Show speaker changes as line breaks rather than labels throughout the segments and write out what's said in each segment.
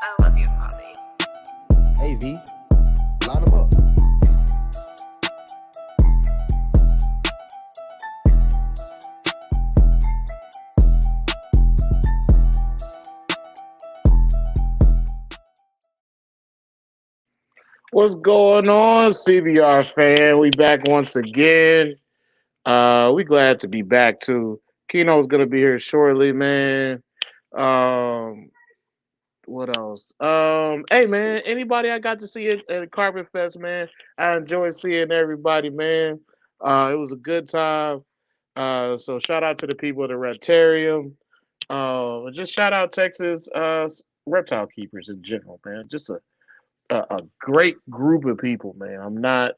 I love you, Bobby.
Hey, V, line them up.
What's going on, CBR fan? We back once again. We glad to be back too. Keno's gonna be here shortly, man. Um, what else? Hey man, anybody I got to see at Carpet Fest, man. I enjoyed seeing everybody, man. It was a good time. So shout out to the people at the Reptarium. Just shout out Texas reptile keepers in general, man. Just a great group of people, man. I'm not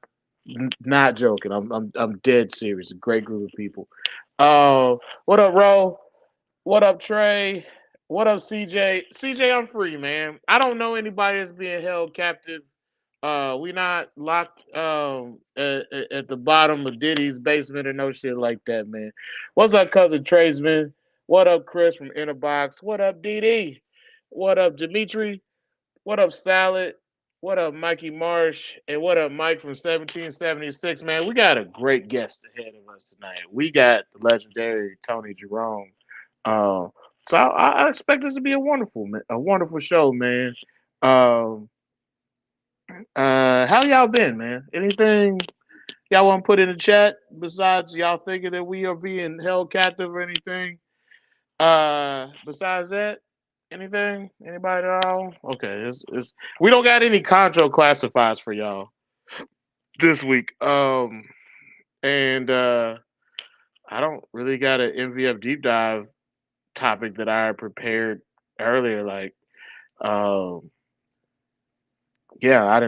joking. I'm dead serious. A great group of people. What up, Ro? What up, Trey? What up, CJ? CJ, I'm free, man. I don't know anybody that's being held captive. We not locked at the bottom of Diddy's basement or no shit like that, man. What's up, cousin tradesman? What up, Chris from Inner Box? What up, DD? What up, Dimitri? What up, Salad? What up, Mikey Marsh? And what up, Mike from 1776? Man, we got a great guest ahead of us tonight. We got the legendary Tony Jerome. Uh, so I expect this to be a wonderful show, man. Um, how y'all been, man? Anything y'all want to put in the chat besides y'all thinking that we are being held captive or anything? Besides that, anything? Anybody at all? Okay, it's we don't got any Chondro classifieds for y'all this week. And I don't really got an MVF deep dive topic that I prepared earlier. Like, um, yeah, I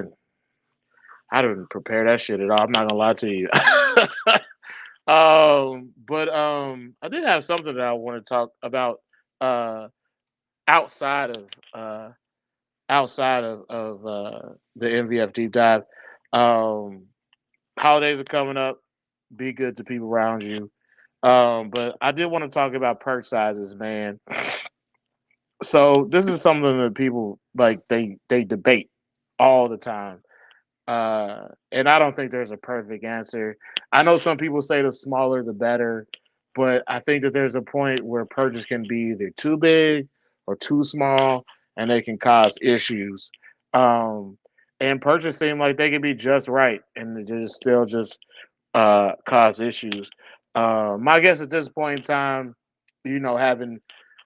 didn't prepare that shit at all. I'm not gonna lie to you. But I did have something that I want to talk about. Outside of uh outside of the MVF deep dive. Um, Holidays are coming up. Be good to people around you. But I did want to talk about perk sizes, man. So this is something that people like they debate all the time. And I don't think there's a perfect answer. I know some people say the smaller the better, but I think that there's a point where purges can be either too big or too small, and they can cause issues. Um, and purges seem like they can be just right, and they just still just cause issues. My guess at this point in time, having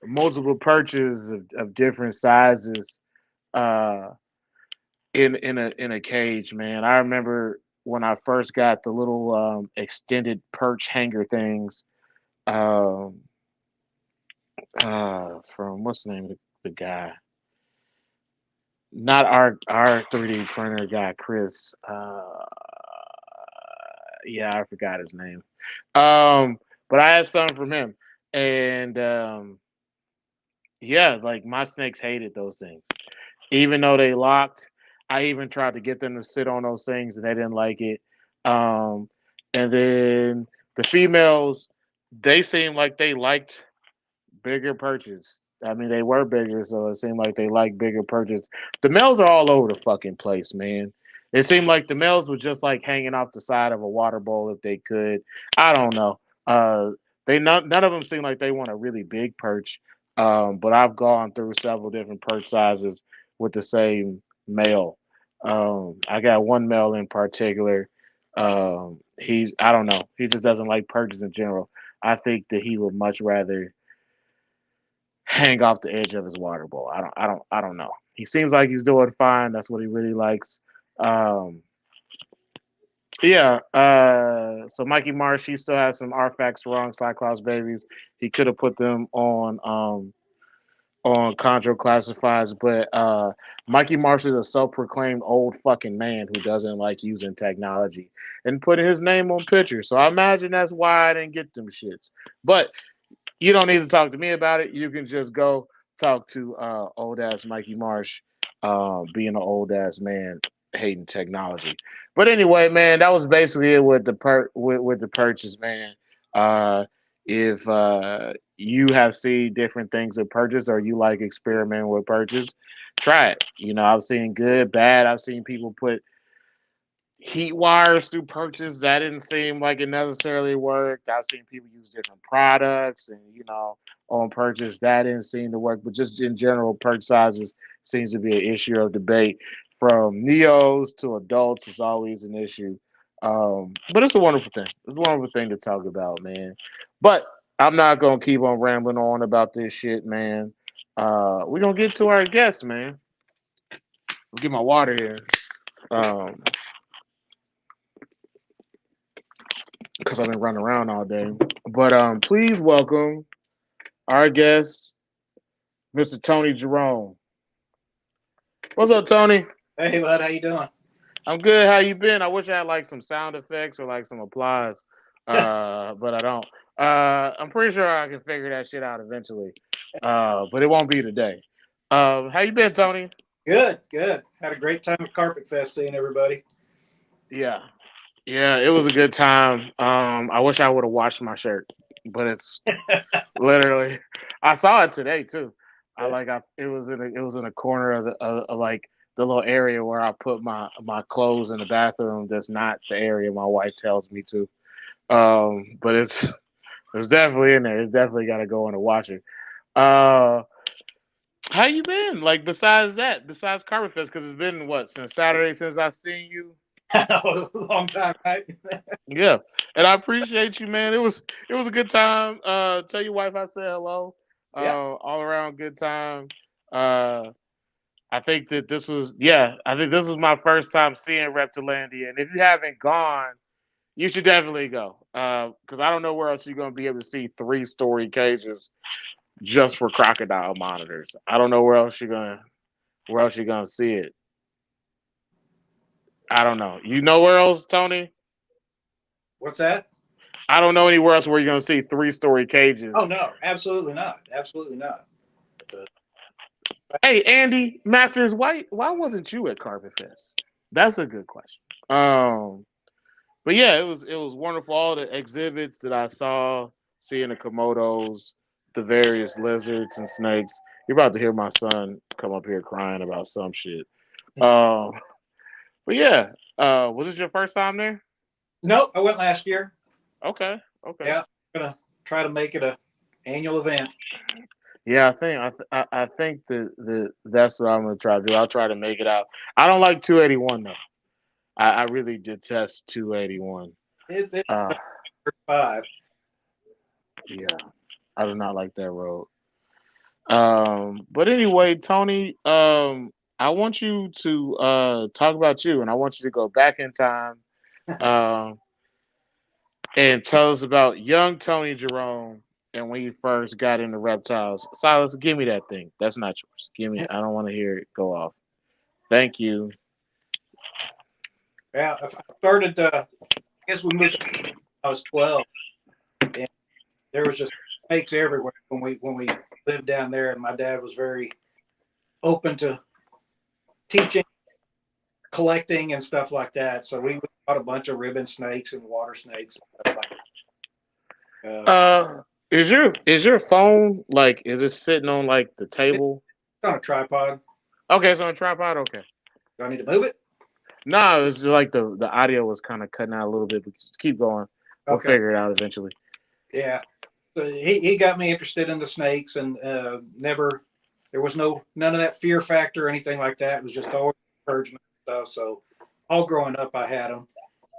multiple perches of different sizes. Uh, in a cage, man. I remember when I first got the little extended perch hanger things um, from what's the name of the guy? Not our 3D printer guy, Chris. Yeah, I forgot his name. But I had some from him, and yeah, like my snakes hated those things, even though they locked. I even tried to get them to sit on those things, and they didn't like it. Um, and then the females, they seemed like they liked bigger perches. I mean, they were bigger, so it seemed like they liked bigger perches. The males are all over the fucking place, man. It seemed like the males were just like hanging off the side of a water bowl if they could. I don't know. None of them seem like they want a really big perch. But I've gone through several different perch sizes with the same male. I got one male in particular. I don't know. He just doesn't like perches in general. I think that he would much rather hang off the edge of his water bowl. I don't know. He seems like he's doing fine. That's what he really likes. Um, yeah. So Mikey Marsh, he still has some artifacts wrong, Cyclops babies. He could have put them on Chondro classifieds, but Mikey Marsh is a self-proclaimed old fucking man who doesn't like using technology and putting his name on pictures. So I imagine that's why I didn't get them shits. But you don't need to talk to me about it. You can just go talk to old ass Mikey Marsh, being an old ass man. hating technology. But anyway, man, that was basically it with with the purchase, man. Uh, if you have seen different things with purchase, or you like experimenting with purchase, try it. You know, I've seen good, bad. I've seen people put heat wires through purchase. That didn't seem like it necessarily worked. I've seen people use different products, and on purchase that didn't seem to work. But just in general, purchase sizes seems to be an issue of debate. From neos to adults, it's always an issue. But it's a wonderful thing. It's a wonderful thing to talk about, man. But I'm not gonna keep on rambling on about this shit, man. We're gonna get to our guests, man. I'll get my water here. Um, because I've been running around all day. But please welcome our guest, Mr. Tony Jerome. What's up, Tony?
Hey, bud, how you doing?
I'm good. How you been? I wish I had like some sound effects or like some applause, but I don't. I'm pretty sure I can figure that shit out eventually, but it won't be today. How you been, Tony?
Good, good. Had a great time at Carpet Fest seeing everybody.
Yeah, yeah, it was a good time. I wish I would have washed my shirt, but it's literally. I saw it today too. It was in a corner of of like the little area where I put my clothes in the bathroom. That's not the area my wife tells me to. But it's definitely in there. It's definitely got to go in and watch it. Uh, how you been? Like besides that, besides Carpet Fest, because it's been what since Saturday since I've seen you.
Long time, right?
Yeah, and I appreciate you, man. It was a good time. Tell your wife I said hello.
Yeah.
All around good time. Uh, I think that this was yeah. I think this was my first time seeing Reptilandia, and if you haven't gone, you should definitely go. Because I don't know where else you're gonna be able to see three-story cages just for crocodile monitors. I don't know where else you're gonna see it. I don't know. You know where else, Tony?
What's that?
I don't know anywhere else where you're gonna see three-story cages.
Oh no, absolutely not. Absolutely not. Uh,
Hey, Andy Masters, why wasn't you at Carpet Fest? That's a good question. Um, but yeah, it was wonderful. All the exhibits that I saw, seeing the komodos, the various lizards and snakes. You're about to hear my son come up here crying about some shit. Um, but yeah, was this your first time there?
no, I went last year.
Okay, okay.
Yeah, I'm gonna try to make it a annual event.
Yeah, I think that's what I'm gonna try to do. I'll try to make it out. I don't like 281 though. I really detest 281.
It's
Uh,
5.
yeah, I do not like that road. But anyway, Tony, I want you to talk about you, and I want you to go back in time, um, and tell us about young Tony Jerome and when you first got into reptiles. Silas, give me that thing. That's not yours. Give me. I don't want to hear it go off. Thank you.
Yeah, I started. I guess we moved. I was 12, and there was just snakes everywhere when we lived down there. And my dad was very open to teaching, collecting, and stuff like that. So we caught a bunch of ribbon snakes and water snakes. And stuff like that.
Is your phone like is it sitting on like the
It's
table?
on a tripod.
Okay, it's on a tripod. Okay.
Do I need to move it?
No, it's just like the audio was kind of cutting out a little bit. But just keep going. We'll
Okay.
figure it out eventually.
Yeah. So he got me interested in the snakes, and never there was none of that fear factor or anything like that. It was just always encouragement and stuff. So all growing up, I had them,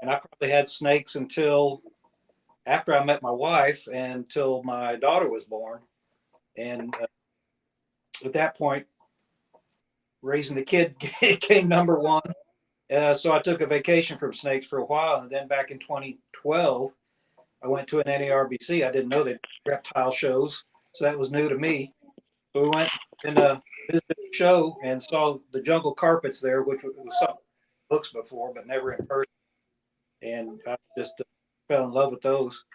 and I probably had snakes until after I met my wife and until my daughter was born. And at that point, raising the kid came number one. So I took a vacation from snakes for a while, and then back in 2012, I went to an NARBC. I didn't know they did reptile shows, so that was new to me. So we went and visited the show and saw the jungle carpets there, which was something books before, but never in person. And I just fell in love with those.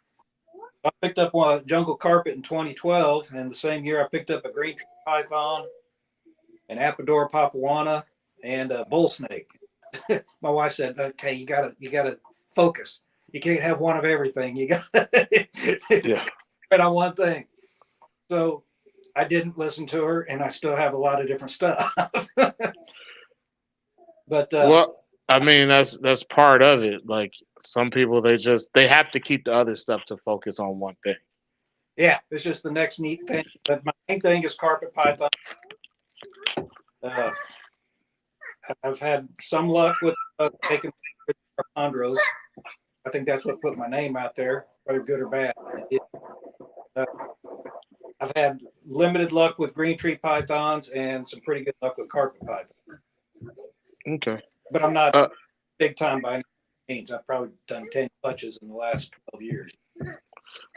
I picked up one jungle carpet in 2012, and the same year I picked up a green tree python, an Apodora papuana, and a bull snake. my wife said, "Okay, you gotta focus. You can't have one of everything. You got
Yeah.
but on one thing." So I didn't listen to her, and I still have a lot of different stuff. But
Well, I mean that's part of it. Like some people, they have to keep the other stuff to focus on one thing.
yeah, it's just the next neat thing. But my main thing is carpet python. Uh, I've had some luck with making chondros. I think that's what put my name out there, whether good or bad. Uh, I've had limited luck with green tree pythons and some pretty good luck with carpet python.
Okay.
But I'm not
Uh,
big time by any means. I've probably done 10 clutches in the last 12 years.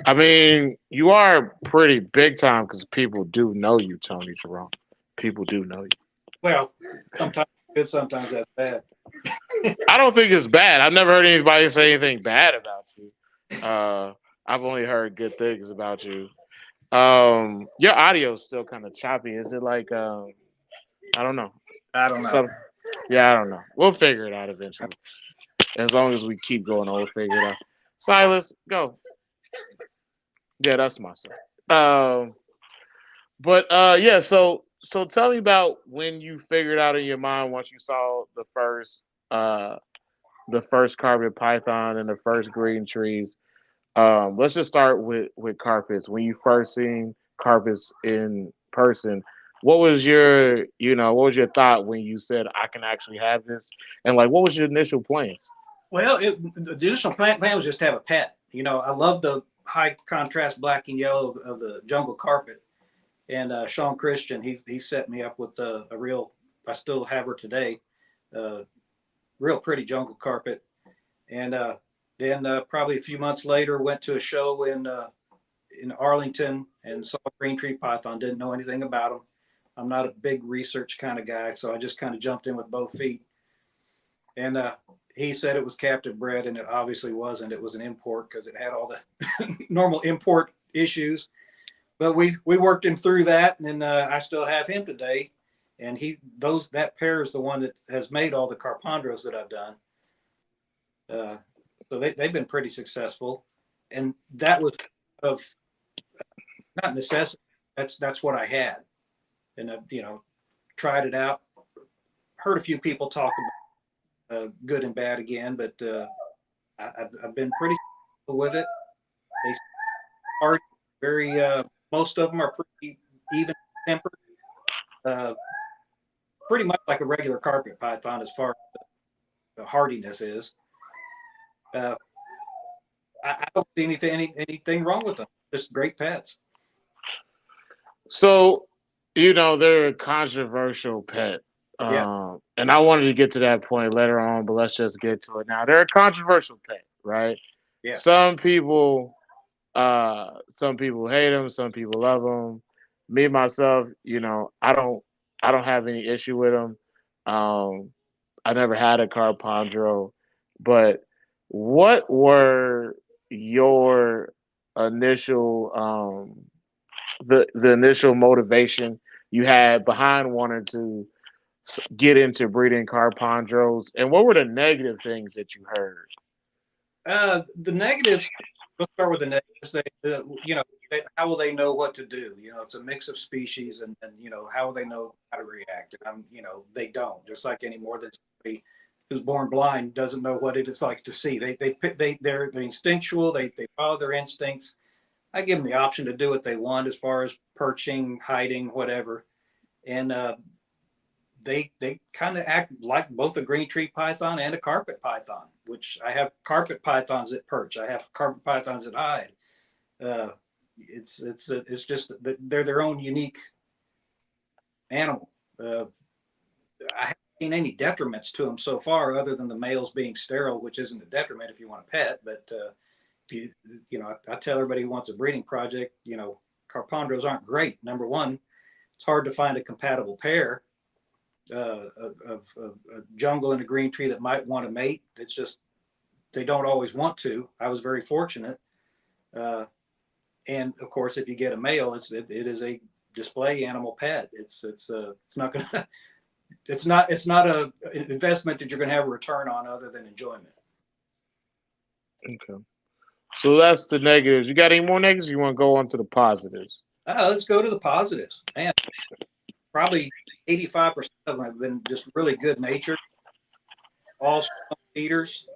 I mean, you are pretty big time because people do know you, Tony Jerome. People do know you.
Well, sometimes good, sometimes that's bad.
I don't think it's bad. I've never heard anybody say anything bad about you. I've only heard good things about you. Your audio's still kind of choppy. Is it like I don't know.
I don't know.
Some Yeah, I don't know. We'll figure it out eventually. As long as we keep going on, we'll figure it out. Silas, go. Yeah, that's my son. But yeah, so tell me about when you figured out in your mind once you saw the first carpet python and the first green trees. Let's just start with carpets. When you first seen carpets in person, what was your thought when you said I can actually have this, and like what was your initial plans?
Well, the initial plan was just to have a pet. I love the high contrast black and yellow of the jungle carpet. And Sean Christian, he set me up with a real, I still have her today, uh, real pretty jungle carpet. And then probably a few months later, went to a show in Arlington and saw a green tree python. Didn't know anything about them. I'm not a big research kind of guy, so I just kind of jumped in with both feet. And he said it was captive bred, and it obviously wasn't. It was an import because it had all the normal import issues. But we worked him through that, and I still have him today. And that pair is the one that has made all the Carpandros that I've done. So they've been pretty successful, and that was of not necessity. That's what I had, and tried it out. Heard a few people talk about good and bad again, but I've been pretty successful with it. They are very most of them are pretty even tempered, uh, pretty much like a regular carpet python as far as the hardiness is. Uh, I don't see anything wrong with them. Just great pets.
So, they're a controversial pet.
Yeah,
And I wanted to get to that point later on, but let's just get to it now. They're a controversial pet, right?
yeah.
Some people hate them, some people love them. Me myself, I don't have any issue with them. Um, I never had a carpondro, but what were your initial the initial motivation you had behind wanting to get into breeding carpondros, and what were the negative things that you heard?
The negatives. Let's start with the negatives. How will they know what to do? It's a mix of species, and how will they know how to react? And they don't. Just like any more than somebody who's born blind doesn't know what it is like to see. They're instinctual. They follow their instincts. I give them the option to do what they want as far as perching, hiding, whatever, and they kind of act like both a green tree python and a carpet python, which I have carpet pythons that perch. I have carpet pythons that hide. Uh, it's just that they're their own unique animal. I haven't seen any detriments to them so far, other than the males being sterile, which isn't a detriment if you want a pet. But I tell everybody who wants a breeding project, Carpondros aren't great. Number one, it's hard to find a compatible pair of a jungle and a green tree that might want to mate. It's just they don't always want to. I was very fortunate, and of course, if you get a male, it is a display animal pet. It's not gonna it's not an investment that you're going to have a return on other than enjoyment.
Okay. So that's the negatives. You got any more negatives? You want to go on to the positives?
Let's go to the positives. Man, probably 85% of them have been just really good natured. All strong feeders.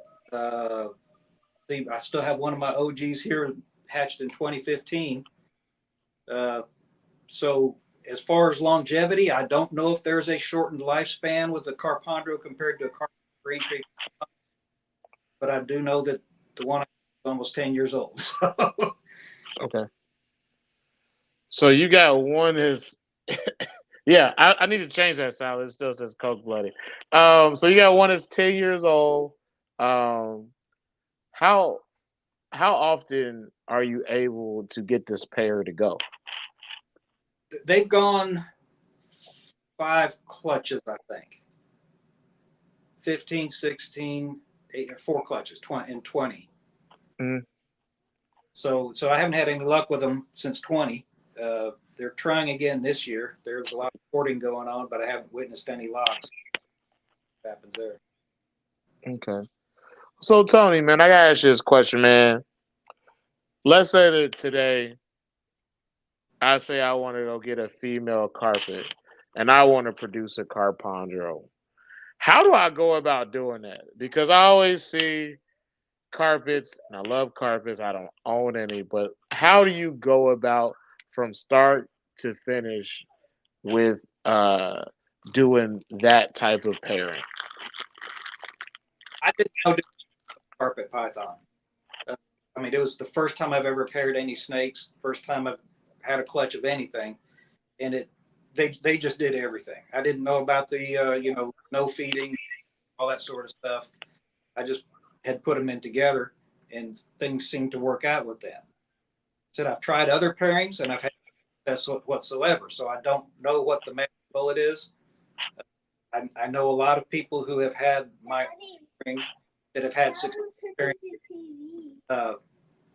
See, I still have one of my OGs here hatched in 2015. So as far as longevity, I don't know if there's a shortened lifespan with a Carpano compared to a green tree, but I do know that the one is almost 10 years old.
Okay. So you got one is yeah, I need to change that sound. It still says cold blooded. So you got one that's 10 years old. Um how how often are you able to get this pair to go?
They've gone 5 clutches, I think. 15, 16, 4 clutches, 20 and 20.
Mm,
So I haven't had any luck with them since 20. They're trying again this year. There's a lot of courting going on, but I haven't witnessed any locks. What happens there?
okay. So Tony, man, I gotta ask you this question, man. Let's say that today I say I want to go get a female carpet and I want to produce a carpondro. How do I go about doing that? Because I always see carpets and I love carpets. I don't own any, but how do you go about from start to finish with doing that type of pairing?
I didn't know carpet python. Uh, I mean, it was the first time I've ever paired any snakes. First time I've had a clutch of anything, and they just did everything. I didn't know about the no feeding, all that sort of stuff. I just had put them in together, and things seemed to work out with them. Said I've tried other pairings and I've had success whatsoever. So I don't know what the magic bullet is. I know a lot of people who have had my pairing that have had success pairing.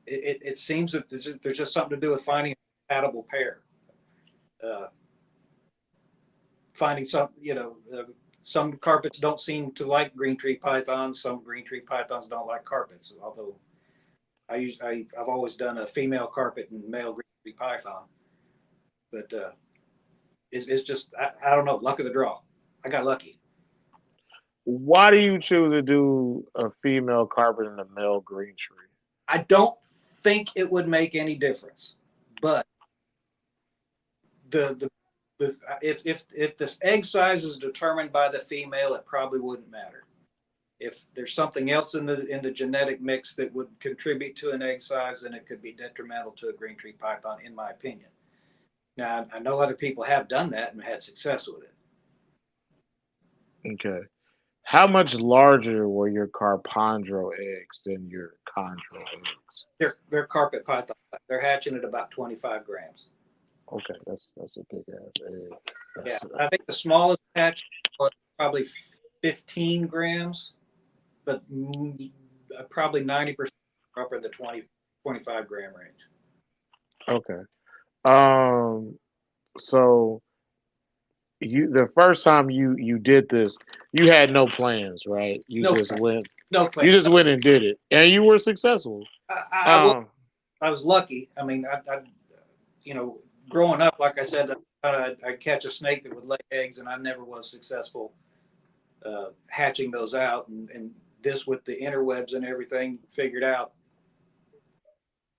It seems that there's just something to do with finding a compatible pair. Uh, Finding some carpets don't seem to like green tree pythons. Some green tree pythons don't like carpets. Although I've always done a female carpet and male green tree python, but it's just I don't know, luck of the draw. I got lucky.
Why do you choose to do a female carpet and a male green tree?
I don't think it would make any difference, but the if this egg size is determined by the female, it probably wouldn't matter. If there's something else in the genetic mix that would contribute to an egg size, then it could be detrimental to a green tree python, in my opinion. Now, I know other people have done that and had success with it.
Okay. How much larger were your carpondro eggs than your chondro eggs?
They're carpet python. They're hatching at about 25 grams.
Okay, that's a big ass egg.
Yeah,
That's,
I think the smallest hatch was probably 15 grams, but probably 90% upper the 25 gram range.
okay. Um. So the first time you did this, you had no plans, right? You
No
just
plan.
went.
No plan.
You just went and did it, and you were successful.
I was lucky. I mean, growing up, like I said, I'd catch a snake that would lay eggs, and I never was successful hatching those out. And this, with the interwebs and everything, figured out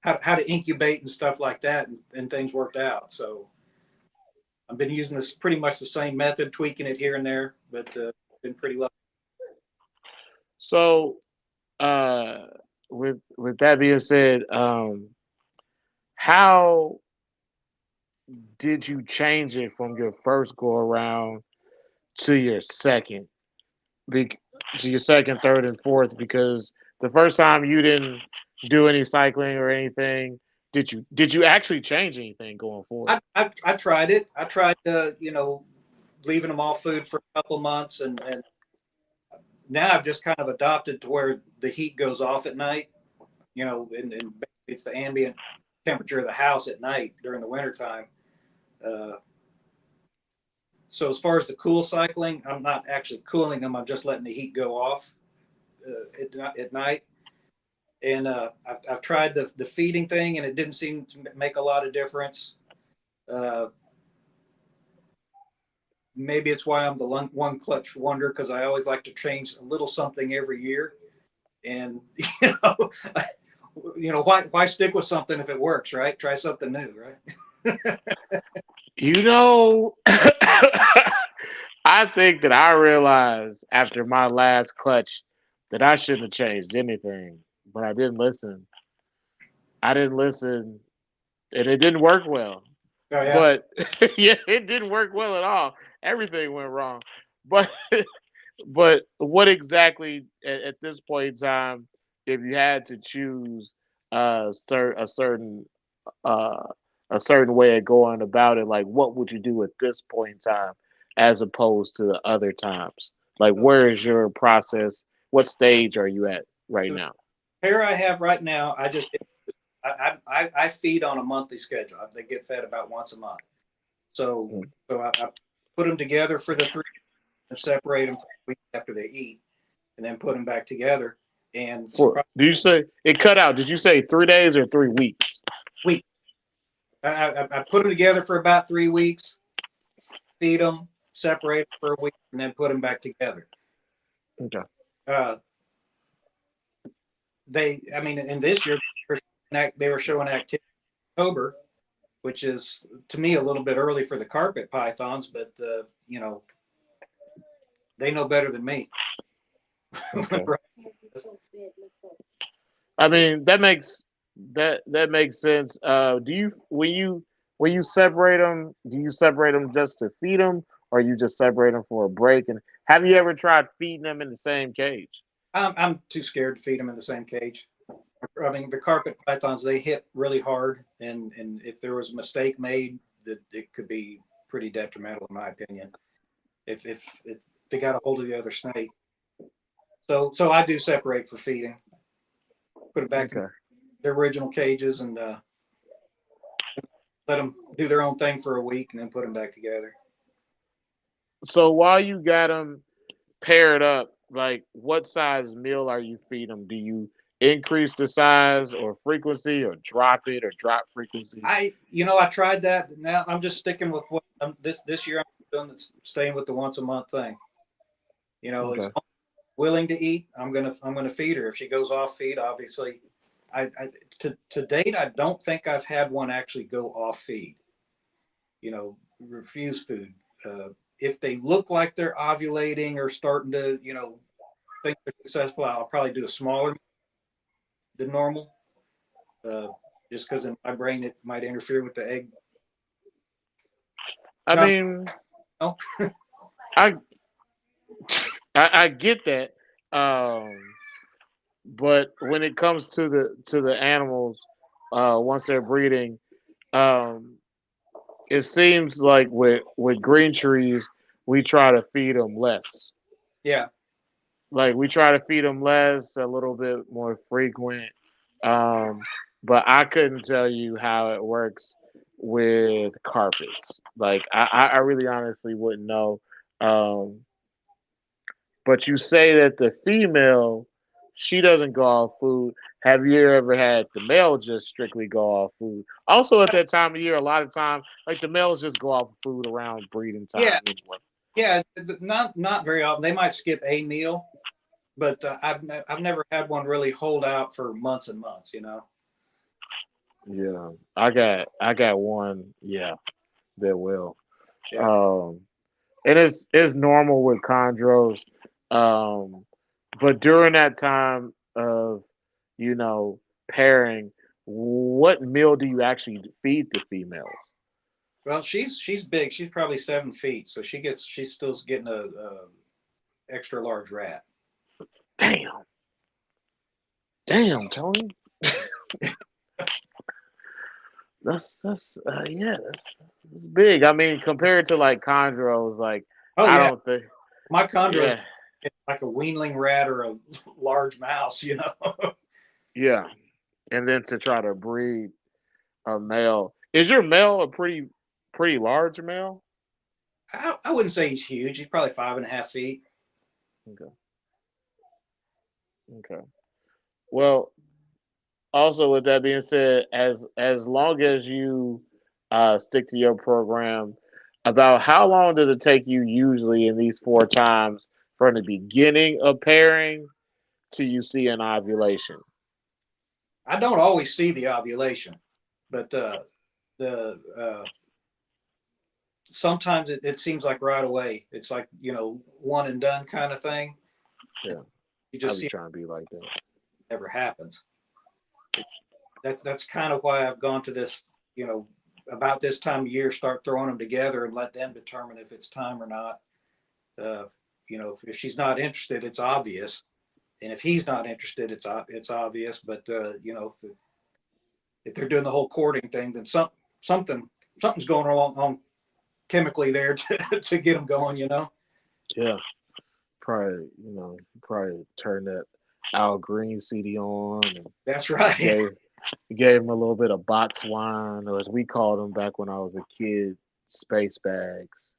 how to incubate and stuff like that, and things worked out. So I've been using this pretty much the same method, tweaking it here and there, but been pretty lucky.
So, with that being said, how did you change it from your first go around to your second, be, to your second, third, and fourth? Because the first time you didn't do any cycling or anything. Did you actually change anything going forward?
I tried it. I tried leaving them off food for a couple months, and now I've just kind of adopted to where the heat goes off at night. And it's the ambient temperature of the house at night during the wintertime. So as far as the cool cycling, I'm not actually cooling them. I'm just letting the heat go off at night. And I've tried the feeding thing, and it didn't seem to make a lot of difference. Uh, maybe it's why I'm the one clutch wonder, because I always like to change a little something every year. And you know, why stick with something if it works, right? Try something new, right?
You know, I think that I realized after my last clutch that I shouldn't have changed anything, but I didn't listen. I didn't listen, and it didn't work well.
Oh yeah.
But yeah, it didn't work well at all. Everything went wrong. But but what exactly at this point in time, if you had to choose a certain uh, a certain way of going about it, like what would you do at this point in time as opposed to the other times? Like
The
where is your process? What stage are you at right now?
pair I have right now, I feed on a monthly schedule. They get fed about once a month. So
Mm.
I put them together for the 3 and separate them for the week after they eat, and then put them back together. And
For do you say it cut out? Did you say 3 days or 3 weeks?
week, I put them together for about 3 weeks, feed them, separate them for a week, and then put them back together.
Okay.
Uh, I mean, in this year, they were showing activity in October, which is to me a little bit early for the carpet pythons, but they know better than me.
Okay.
Right.
I mean that makes sense. Do you when you separate them, do you separate them just to feed them, or you just separate them for a break? And have you ever tried feeding them in the same cage?
I'm too scared to feed them in the same cage. I mean, the carpet pythons, they hit really hard, and if there was a mistake made, that it could be pretty detrimental, in my opinion. If they got a hold of the other snake, so I do separate for feeding, put it back in
Okay.
their original cages, and let them do their own thing for a week, and then put them back together.
So while you got them paired up, like what size meal are you feeding them? Do you increase the size or frequency, or drop it or drop frequency?
I tried that. Now I'm just sticking with what this year I'm doing. That's staying with the once a month thing. As
Okay.
willing to eat, I'm gonna feed her. If she goes off feed, obviously, to date I don't think I've had one actually go off feed. Refuse food. If they look like they're ovulating or starting to, think they're successful, I'll probably do a smaller than normal, uh, just because in my brain it might interfere with the egg.
I
No,
mean,
no.
I I get that. Um, but when it comes to the animals, once they're breeding, um, it seems like with green trees, we try to feed them less.
Yeah,
Like we try to feed them less, a little bit more frequent. Um, but I couldn't tell you how it works with carpets. Like I really honestly wouldn't know. Um, but you say that the female, she doesn't go off food. Have you ever had the male just strictly go off food? Also, at that time of year, a lot of times, like the males just go off of food around breeding time
yeah,
anyway.
yeah. Not very often. They might skip a meal, but I've never had one really hold out for months and months.
Yeah, I got one. Yeah, that will.
Yeah.
Um, and it's normal with chondros. Um, but during that time of you know pairing, what meal do you actually feed the females?
Well, she's big. She's probably 7 feet, so she's still getting a extra large rat.
Damn, damn, Tony. That's yeah, that's big. I mean, compared to like chondros, like
Oh
I
yeah,
don't think.
my chondro is
Yeah,
like a weanling rat or a large mouse.
yeah. And then to try to breed a male, is your male a pretty large male?
I wouldn't say he's huge. He's probably 5.5 feet.
Okay. Okay. Well, also with that being said, as long as you stick to your program, about how long does it take you usually in these 4 times from the beginning of pairing to you see an ovulation?
I don't always see the ovulation, but the sometimes it seems like right away. It's like, one and done kind of thing.
Yeah,
You
I
just
be
see it
trying to be like that.
never happens. That's kind of why I've gone to this, about this time of year, start throwing them together and let them determine if it's time or not. Uh, if she's not interested, it's obvious, and if he's not interested, it's obvious. But if they're doing the whole courting thing, then something something's going on chemically there to get them going.
Yeah, probably probably turn that Al Green CD on and
That's right.
gave gave him a little bit of box wine, or as we called them back when I was a kid, space bags.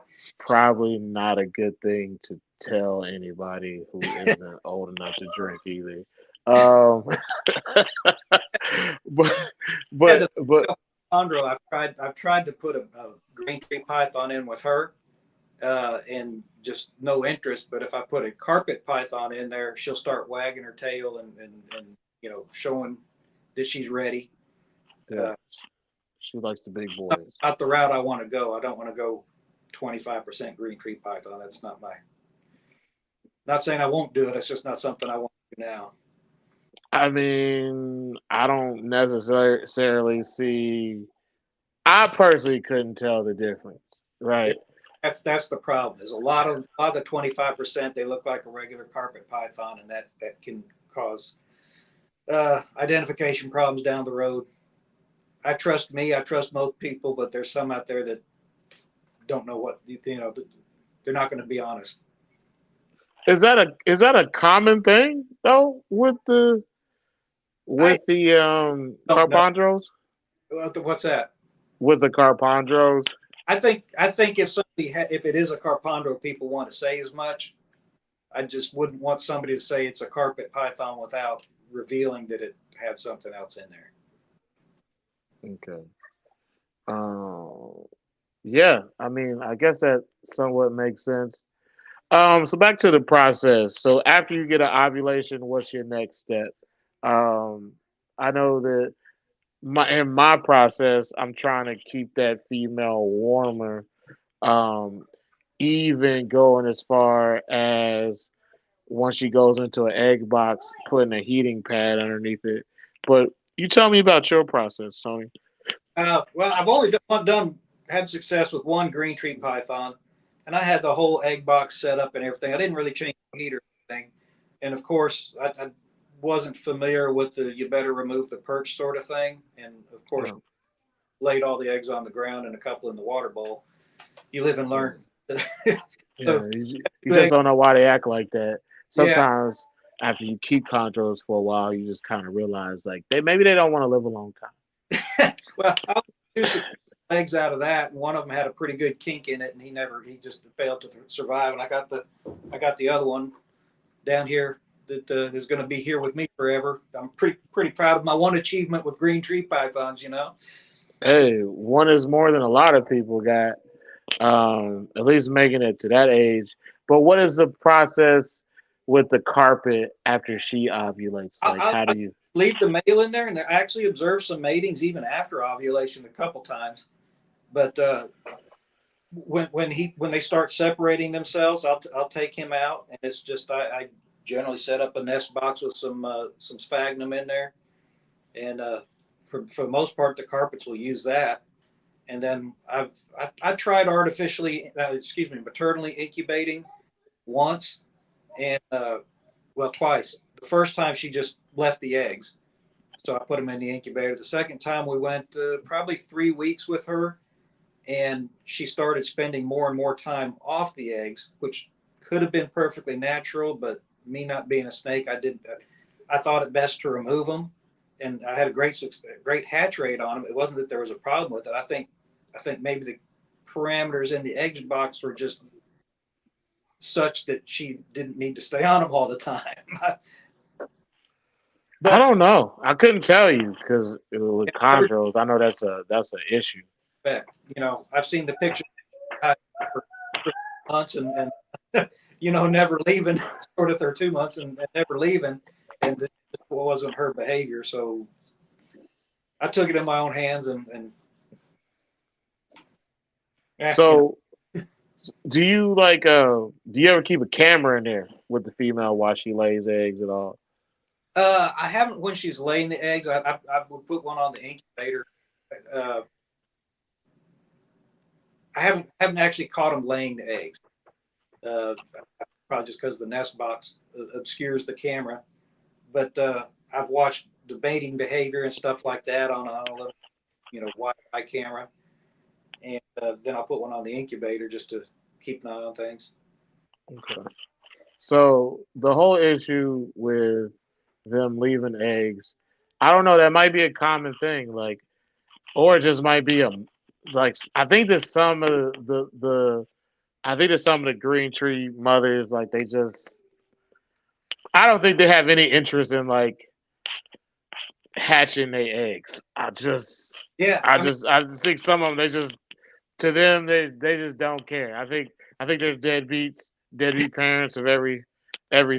It's probably not a good thing to tell anybody who isn't old enough to drink either. Um, but
Had
but
to
but
Chondro, I've tried to put a green tree python in with her, and just no interest. But if I put a carpet python in there, she'll start wagging her tail and showing that she's ready.
yeah,
Uh,
she likes the big boys.
not the route I want to go. I don't want to go 25% green tree python. That's not my. Not saying I won't do it. It's just not something I want to do now.
I mean, I don't necessarily see. I personally couldn't tell the difference, right?
That's the problem. Is a lot of the 25%, they look like a regular carpet python, and that can cause identification problems down the road. I trust me. I trust most people, but there's some out there that don't know what they're not going to be honest.
Is that a common thing though
I
with the
don't know.
Carpandros?
What's that?
With the Carpandros?
I think if if it is a Carpano, people want to say as much. I just wouldn't want somebody to say it's a carpet python without revealing that it had something else in there.
Okay. Um, yeah, I mean, I guess that somewhat makes sense. So back to the process. So after you get an ovulation, what's your next step? Um, I know that in my process, I'm trying to keep that female warmer. Um, even going as far as once she goes into an egg box, putting a heating pad underneath it. But you tell me about your process, Tony.
Well, I've only had success with one green tree python, and I had the whole egg box set up and everything. I didn't really change the heater or anything, and of course, I wasn't familiar with the you better remove the perch sort of thing, and of course,
Yeah,
laid all the eggs on the ground and a couple in the water bowl. You live and
yeah,
learn. So,
yeah. You just don't know why they act like that.
yeah,
Sometimes after you keep chondros for a while, you just kind of realize like maybe they don't want to live a long time.
well, I was 2 successful eggs out of that, and one of them had a pretty good kink in it, and he just failed to survive. And I got the other one down here that is going to be here with me forever. I'm pretty proud of my one achievement with green tree pythons.
Hey, one is more than a lot of people got. At least making it to that age. But what is the process with the carpet after she ovulates? Like,
I,
how
I
do you?
leave the male in there, and I actually observed some matings even after ovulation a couple times. But when they start separating themselves, I'll take him out, and it's just I generally set up a nest box with some sphagnum in there, and for the most part, the carpets will use that. And then I tried artificially, maternally incubating once, and well, twice. The first time she just left the eggs, so I put them in the incubator. The second time we went probably 3 weeks with her, and she started spending more and more time off the eggs, which could have been perfectly natural, but me not being a snake, I thought it best to remove them, and I had a great hatch rate on them. It wasn't that there was a problem with it. I think maybe the parameters in the egg box were just such that she didn't need to stay on them all the time.
I
But
don't know. I couldn't tell you because with
never
chondros, I know that's an issue.
expect, I've seen the pictures for 3 months and never leaving, sort of, or 2 months and never leaving, and this wasn't her behavior. So I took it in my own hands and
So, do you do you ever keep a camera in there with the female while she lays eggs at all?
I haven't when she's laying the eggs. I would put one on the incubator. Uh, I haven't actually caught them laying the eggs. Uh, Probably just because the nest box obscures the camera. But I've watched the mating behavior and stuff like that on a little, Wi-Fi camera, and then I'll put one on the incubator just to keep an eye on things.
Okay. So the whole issue with them leaving eggs, I don't know. That might be a common thing, or it just might be I think that some of I think that some of the green tree mothers, they just, I don't think they have any interest in hatching their eggs.
Yeah,
I just think some of them, they just, to them, they just don't care. I think there's deadbeat parents of every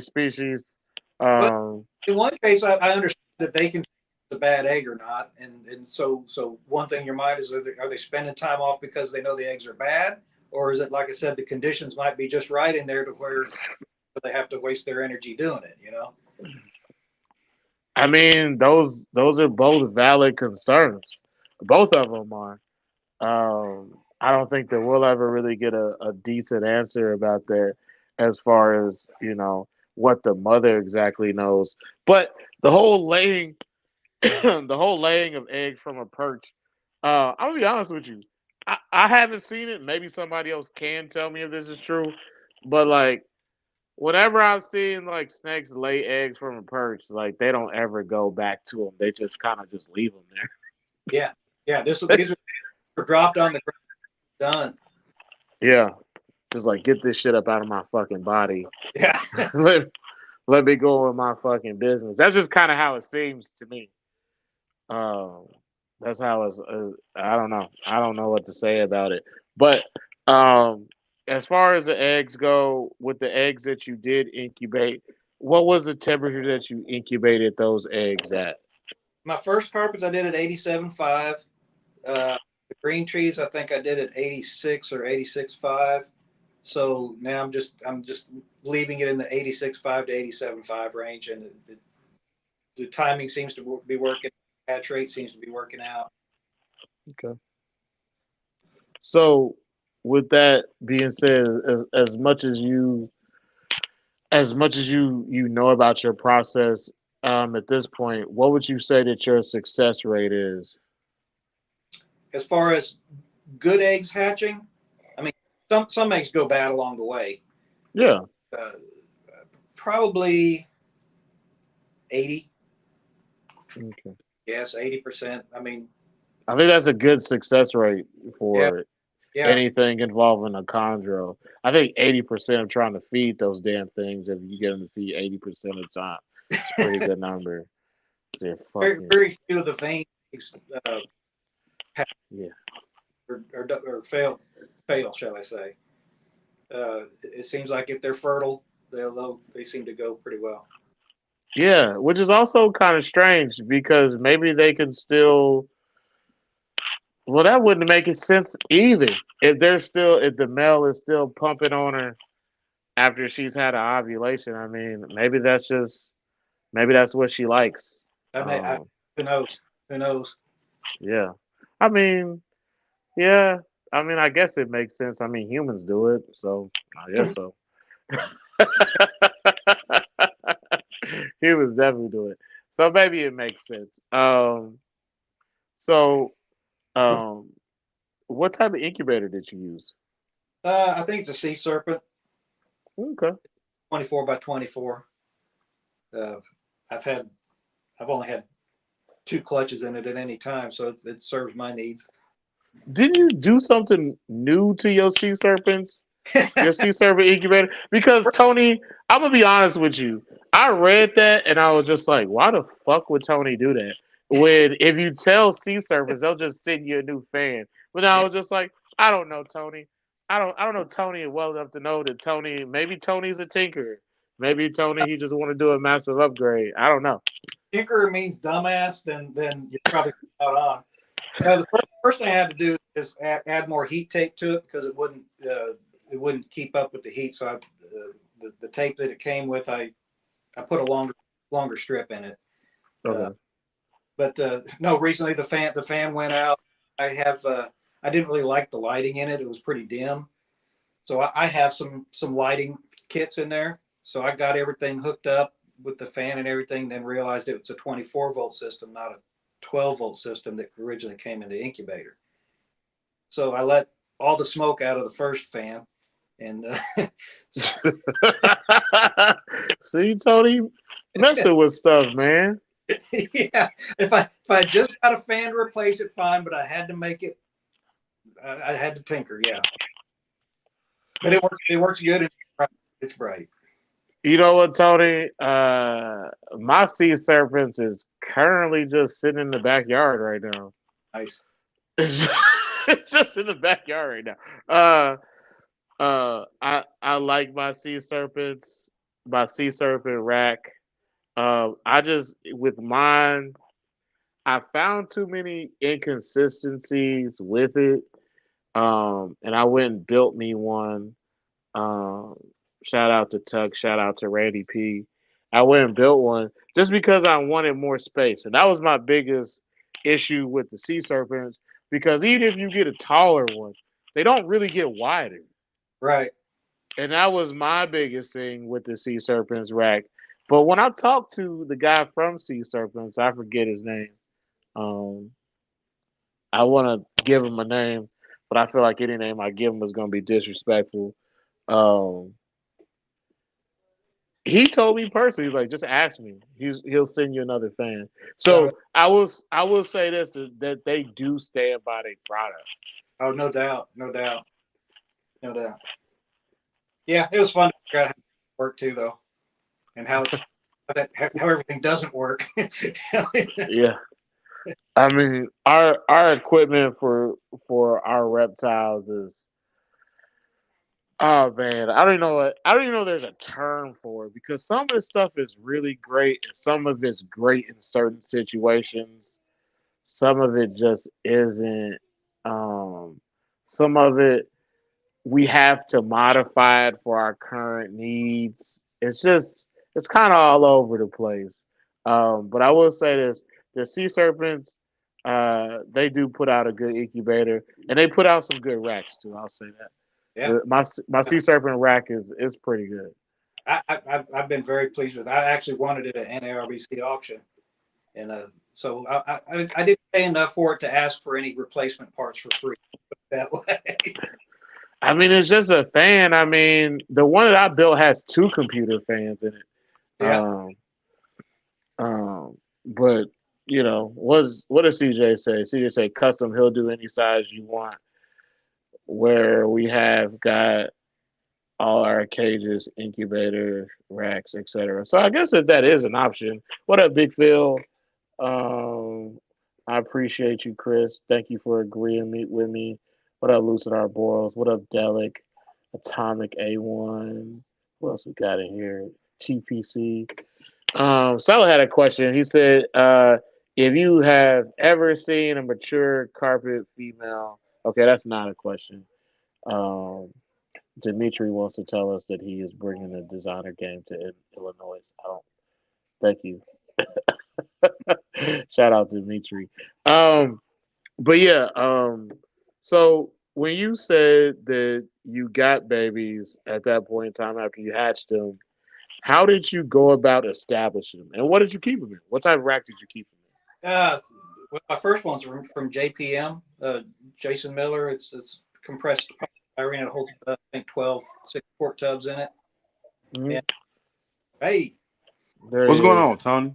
species.
but
Um,
in one case, I understand that they can choose a bad egg or not, and so one thing in your mind is, are they spending time off because they know the eggs are bad, or is it, like I said, the conditions might be just right in there to where they have to waste their energy doing it?
I mean, those are both valid concerns. Both of them are. I don't think that we'll ever really get a decent answer about that, as far as what the mother exactly knows. But the whole laying, the whole laying of eggs from a perch. I'm gonna be honest with you. I haven't seen it. Maybe somebody else can tell me if this is true. But whenever I've seen snakes lay eggs from a perch, they don't ever go back to them. They just kind of just leave them there.
Yeah, yeah. These are dropped on the ground. Done.
Yeah, just get this shit up out of my fucking body.
Yeah.
let, let me go with my fucking business. That's just kind of how it seems to me. Um, that's how it's. I don't know. I don't know what to say about it. But um, as far as the eggs go, with the eggs that you did incubate, what was the temperature that you incubated those eggs at?
My first carpets I did at 87.5. The green trees I think I did at 86 or 86.5. So now I'm just leaving it in the 86.5 to 87.5 range, and the timing seems to be working. Hatch rate seems to be working out.
Okay. So, with that being said, as much as you know about your process, at this point, what would you say that your success rate is?
As far as good eggs hatching, I mean, some eggs go bad along the way.
Yeah.
Uh, Probably 80.
Okay.
Yes, 80%. I mean,
I think that's a good success rate
yeah,
for
yeah.
anything involving a chondro. I think 80% of trying to feed those damn things, if you get them to feed 80% of the time, it's a pretty good number. They're
very,
fucking,
very few of the vein eggs
yeah.
or fail, shall I say? It seems like if they're fertile, they seem to go pretty well.
Yeah, which is also kind of strange because maybe they could still. Well, that wouldn't make it sense either. If the male is still pumping on her after she's had an ovulation, I mean, maybe that's what she likes.
I mean, who knows? Who knows?
Yeah. I mean, yeah. I mean, I guess it makes sense. I mean, humans do it, so I guess so. Humans definitely do it, so maybe it makes sense. So, um, what type of incubator did you use?
I think it's a sea serpent,
Okay.
24 by 24. Uh, I've had, I've only had two clutches in it at any time, so it serves my needs.
didn't you do something new to your sea serpents? Your sea serpent incubator? Because Tony, I'm gonna be honest with you. I read that and I was just like, why the fuck would Tony do that? When if you tell sea serpents, they'll just send you a new fan. But I was just like, I don't know, Tony. I don't know Tony well enough to know that Tony maybe Tony's a tinkerer. Maybe Tony he just want to do a massive upgrade. I don't know.
Tinker means dumbass, then you're probably out on. The first thing I had to do is add more heat tape to it because it wouldn't keep up with the heat. So the tape that it came with, I put a longer strip in it.
Okay.
But no, recently the fan went out. I didn't really like the lighting in it. It was pretty dim. So I have some lighting kits in there. So I got everything hooked up with the fan and everything, then realized it was a 24-volt system, not a 12-volt system that originally came in the incubator. So I let all the smoke out of the first fan, and
See, Tony, messing with stuff, man.
yeah, if I just got a fan to replace it, fine. But I had to make it. I had to tinker, yeah. But it works. It works good, and it's bright.
You know what, Tony? My sea serpents is currently just sitting in the backyard right now.
Nice.
It's just, it's just in the backyard right now. I like my sea serpents, my sea serpent rack. I just with mine, I found too many inconsistencies with it. And I went and built me one. Um, Shout out to Tuck. Shout out to Randy P. I went and built one just because I wanted more space, and that was my biggest issue with the sea serpents. Because even if you get a taller one, they don't really get wider,
Right.
and that was my biggest thing with the sea serpents rack. But when I talked to the guy from Sea Serpents, I forget his name. Um, I want to give him a name, but I feel like any name I give him is going to be disrespectful. Um, he told me personally, he's like, just ask me. He'll send you another fan. So I will say this that they do stand by their product.
Oh, no doubt, no doubt, no doubt. Yeah, it was fun to figure out how it worked too, though, and how everything doesn't work.
Yeah. I mean, our equipment for our reptiles is oh man, I don't even know there's a term for it because some of the stuff is really great and some of it's great in certain situations. Some of it just isn't. Um, some of it we have to modify it for our current needs. It's kind of all over the place. But I will say this: the sea serpents, they do put out a good incubator, and they put out some good racks too. I'll say that.
Yeah,
My sea serpent rack is pretty good.
I've been very pleased with it. I actually wanted it at NARBC auction, and so I didn't pay enough for it to ask for any replacement parts for free. That way.
I mean, it's just a fan. I mean, the one that I built has two computer fans in it.
Yeah.
But what does CJ say? CJ say custom. He'll do any size you want. Where we have got all our cages, incubator racks, etc. So I guess that is an option. What up, Big Phil? I appreciate you, Chris. Thank you for agreeing with me. What up, Lucid Arboros? What up, Delic? Atomic A1. What else we got in here? TPC. Sal had a question. He said, if you have ever seen a mature carpet female, okay, that's not a question. Um, Dimitri wants to tell us that he is bringing the designer game to Illinois. I don't. Thank you. Shout out to Dimitri. But yeah. So when you said that you got babies at that point in time after you hatched them, how did you go about establishing them, and what did you keep them in? What type of rack did you keep them in?
Well, my first one's from JPM, Jason Miller. It's compressed styrene. It holds I think 12 6-quart tubs in it.
Mhm.
And, hey,
What's going on, Tony?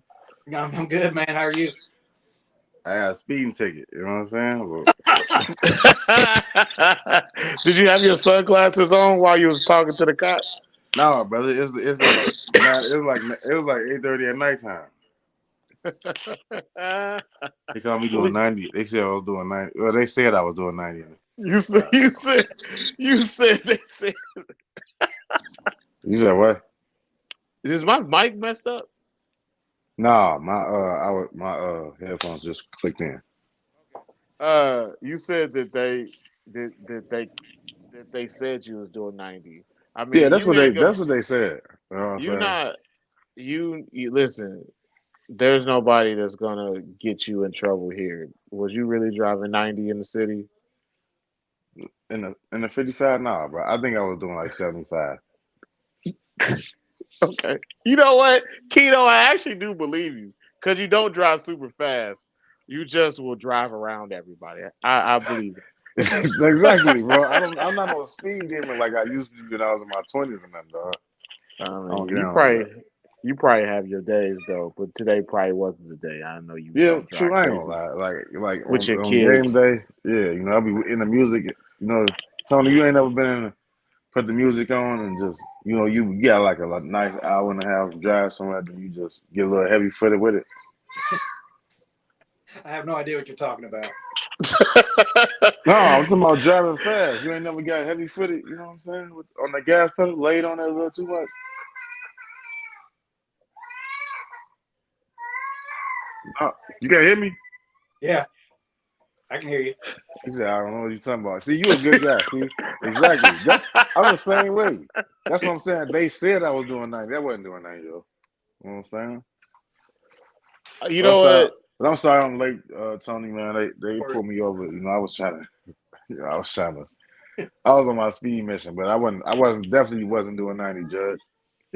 I'm good, man. How are you?
I got a speeding ticket. You know what I'm saying?
Did you have your sunglasses on while you was talking to the cop?
No, brother. It's like man. It was like 8:30 at nighttime. They called me doing 90. They said I was doing 90. Well, they said I was doing 90.
you said they said.
You said what?
Is my mic messed up?
No, my headphones just clicked in.
You said that they said you was doing 90. I
Yeah,
mean, you ain't
that's
gonna.
what they said. You know what I'm
You
saying?
not. You listen. There's nobody that's gonna get you in trouble here. Was you really driving 90 in the city?
In the 55, nah, bro. I think I was doing like 75.
Okay. You know what, Keto? I actually do believe you because you don't drive super fast. You just will drive around everybody. I believe it.
Exactly, bro. I'm not no speed demon like I used to be when I was in my 20s and them, dog.
I
I don't
mean,
get down like that.
you probably have your days though, but today probably wasn't the day. I know you
Yeah,
don't drive
true. I ain't gonna
crazy
lie. Like
with your
on game
kids.
day, yeah, I'll be in the music. Tony, you ain't never been in. Put the music on and just you got like a nice hour and a half drive somewhere, then you just get a little heavy footed with it.
I have no idea what you're talking about.
No, I'm talking about driving fast. You ain't never got heavy footed, you know what I'm saying? On the gas pedal, laid on that a little too much. No, you can't hear me?
Yeah, I can hear you.
He said, I don't know what you're talking about. See, you a good guy. See, exactly. I'm the same way. That's what I'm saying. They said I was doing 90. I wasn't doing 90, yo. You know what I'm saying?
You
But I'm
know
sorry.
what?
But I'm sorry I'm late, Tony, man. They pulled me over. I was trying to, I was on my speed mission, but definitely wasn't doing 90, Judge.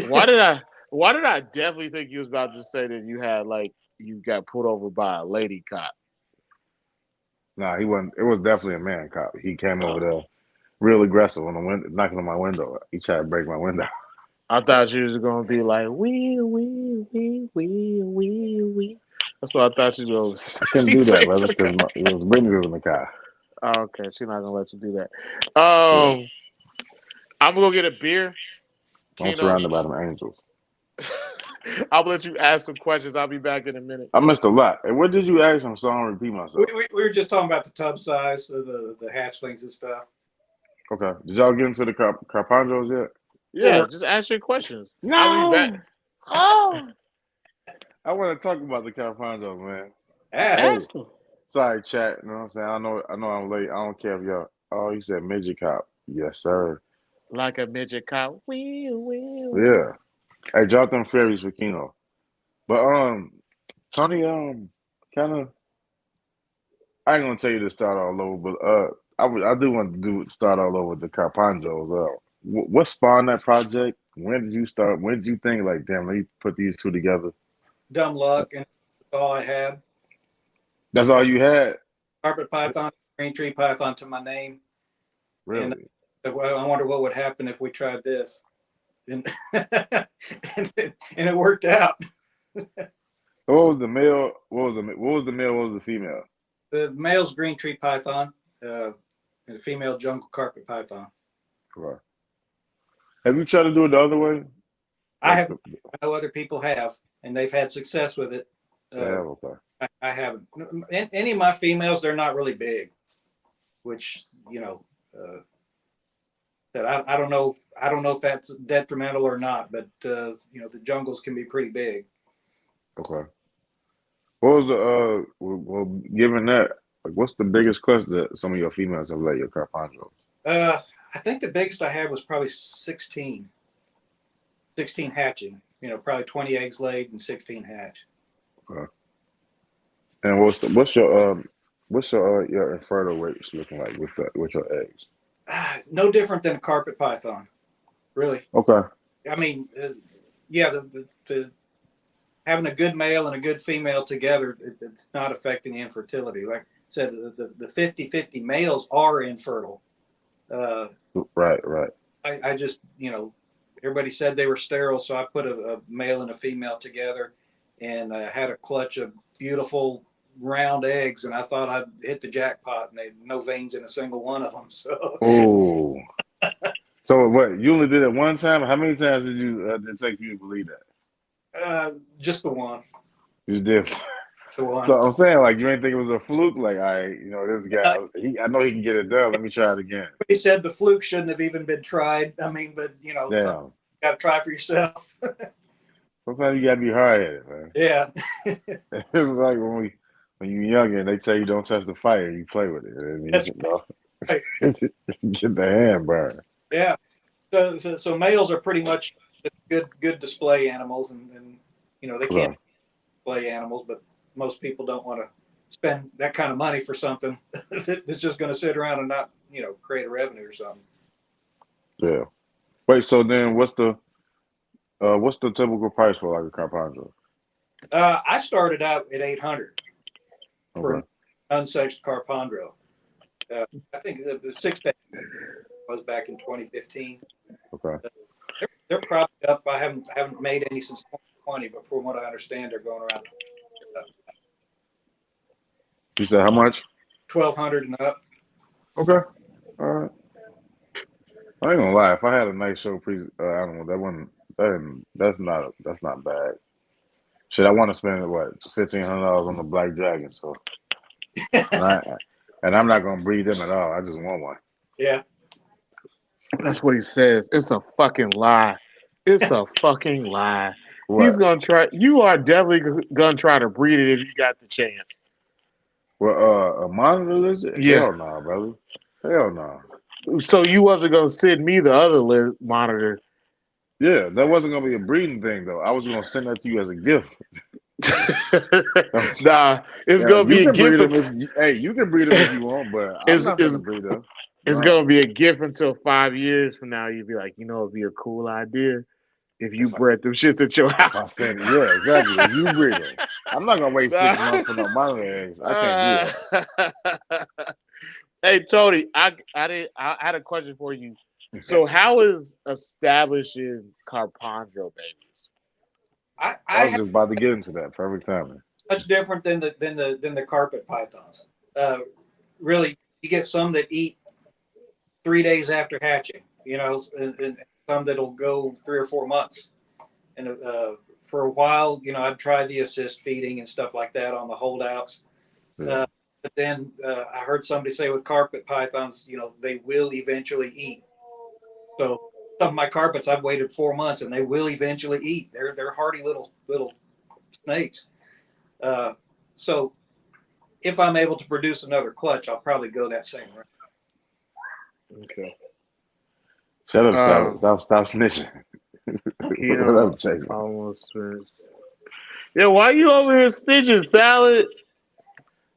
Why did I? Why did I definitely think you was about to say that you had like you got pulled over by a lady cop?
Nah, he wasn't. It was definitely a man cop. He came over
Oh,
there real aggressive on the window, knocking on my window. He tried to break my window.
I thought you was gonna be like wee. That's what I thought you was
I couldn't
gonna
do that,
say to
brother,
the
because
cop.
it was Brittany was in the car.
Oh, okay, she's not gonna let you do that.
Yeah,
I'm gonna go get a beer,
I'm
Keno.
surrounded by them angels.
I'll let you ask some questions. I'll be back in a minute.
I missed a lot. And what did you ask him so I don't repeat myself?
We were just talking about the tub size of the hatchlings and stuff.
Okay. Did y'all get into the Carpanjos yet?
Yeah, just ask your questions. I'll be back.
No. Oh. I want to talk about the Carpanjos, man.
Ask.
Hey,
Ask them.
sorry, chat. You know what I'm saying? I know I'm late. I don't care if y'all. Oh, he said midget cop. Yes, sir.
Like a midget cop. Wee.
Yeah. Hey, drop them fairies for Keno. But Tony, kind of. I ain't gonna tell you to start all over, but I do want to start all over with the Carpanjos. What spawned that project? When did you start? When did you think like, damn, let me put these two together?
Dumb luck, and that's all I had.
That's all you had,
Carpet python, green tree python to my name, and
really?
well, I wonder what would happen if we tried this, and and it worked out.
What was the male? What was the male? What was the female?
The male's green tree python, and the female jungle carpet python.
Right. Have you tried to do it the other way?
I
Like
have. I know other people have, and they've had success with it.
okay.
I haven't. Any of my females, they're not really big, which that I don't know. I don't know if that's detrimental or not, but the jungles can be pretty big.
Okay. What was the well, given that, like, what's the biggest clutch that some of your females have let your Carpanjos?
I think the biggest I had was probably 16 hatching. Probably 20 eggs laid and 16 hatch.
Okay. And what's your infertile rates looking like with your eggs?
No different than a carpet python, really.
Okay.
I mean, yeah, the having a good male and a good female together, it's not affecting the infertility. Like I said, the 50-50 males are infertile.
Right.
I just, everybody said they were sterile, so I put a male and a female together, and I had a clutch of beautiful round eggs, and I thought I'd hit the jackpot, and they no veins in a single one of them. So
Oh. So what? You only did it one time? How many times did it take you to believe that?
just the one.
You did.
The one.
So I'm saying, like, you ain't think it was a fluke? Like, this guy,
Uh,
I know he can get it done. Let me try it again.
He said the fluke shouldn't have even been tried. I mean, but so
Damn.
you got to try for yourself.
Sometimes you gotta be hard headed, man.
Yeah.
It's like when you're younger and they tell you don't touch the fire, you play with it, and
That's right.
get the hand burned.
Yeah. So males are pretty much good display animals, and they can't
Okay.
display animals, but most people don't want to spend that kind of money for something that's just going to sit around and not create a revenue or something.
Yeah. Wait. So then, what's the typical price for like a Carpano?
I started out at 800 for an
Okay.
unsexed Carpano. I think the 6 days was back in 2015.
Okay.
They're probably up. I haven't made any since 2020, but from what I understand, they're going around
You said how much?
1,200 and up.
Okay. All right. I ain't gonna lie. If I had a nice show animal, that's not bad. Shit, I want to spend what $1,500 on the black dragon. So, and I'm not gonna breed them at all. I just want one.
Yeah.
That's what he says. It's a fucking lie. It's a fucking lie. He's
What?
gonna try. You are definitely gonna try to breed it if you got the chance.
Well, a monitor lizard?
Yeah.
Hell no, brother. Hell no.
So you wasn't gonna send me the other monitor.
Yeah, that wasn't gonna be a breeding thing though. I was gonna send that to you as a gift.
Nah, it's
Yeah,
gonna
you
be a
can breed
gift.
them you can breed them if you want, but I'm
It's
not
it's
gonna breed them.
it's
No.
gonna be a gift until 5 years from now. You'd be like, it'd be a cool idea if you
If I
bred them shits at your
if I
house.
send it, yeah, exactly. If you breed them, I'm not gonna wait
Nah.
6 months for no monitor eggs. I can't do that.
Hey Tony, I had a question for you. So how is establishing Carpandro babies?
I
I
was
have
just about to get into that. Perfect timing.
much different than the carpet pythons. Really, you get some that eat 3 days after hatching. And some that'll go 3 or 4 months. And for a while, I'd try the assist feeding and stuff like that on the holdouts.
Yeah.
But then I heard somebody say with carpet pythons, they will eventually eat. So some of my carpets, I've waited 4 months, and they will eventually eat. They're hardy little snakes. So if I'm able to produce another clutch, I'll probably go that same route.
Okay.
Shut up, Salad.
Um,
Stop snitching. What
Keno
up, Jason?
almost missed. Yeah, why you over here stitching salad?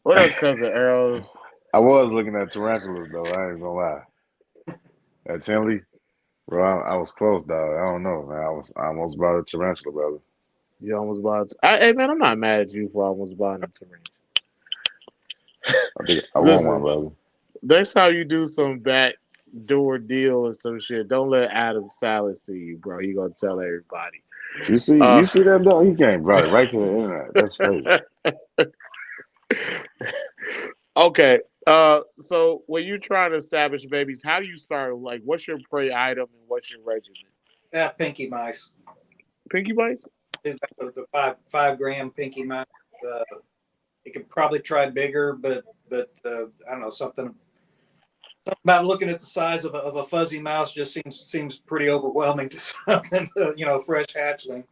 What up, cousin Arrows?
I was looking at tarantulas though. I ain't gonna lie. At Tinley, bro, I was close, dog. I don't know, man. I almost bought a tarantula, brother.
You almost bought. Hey man, I'm not mad at you for almost buying a tarantula.
I think I want one,
Listen,
brother.
next time you do some backdoor deal or some shit, don't let Adam Salad see you, bro. He gonna tell everybody.
You
Uh,
see that dog? He came brought it right to the internet. That's crazy.
okay. So when you're trying to establish babies, how do you start? Like, what's your prey item and what's your regimen?
Pinky mice.
Pinky bites?
The 5 gram pinky mice. Uh, you could probably try bigger, but I don't know, something about looking at the size of a fuzzy mouse just seems pretty overwhelming to something, fresh hatchling.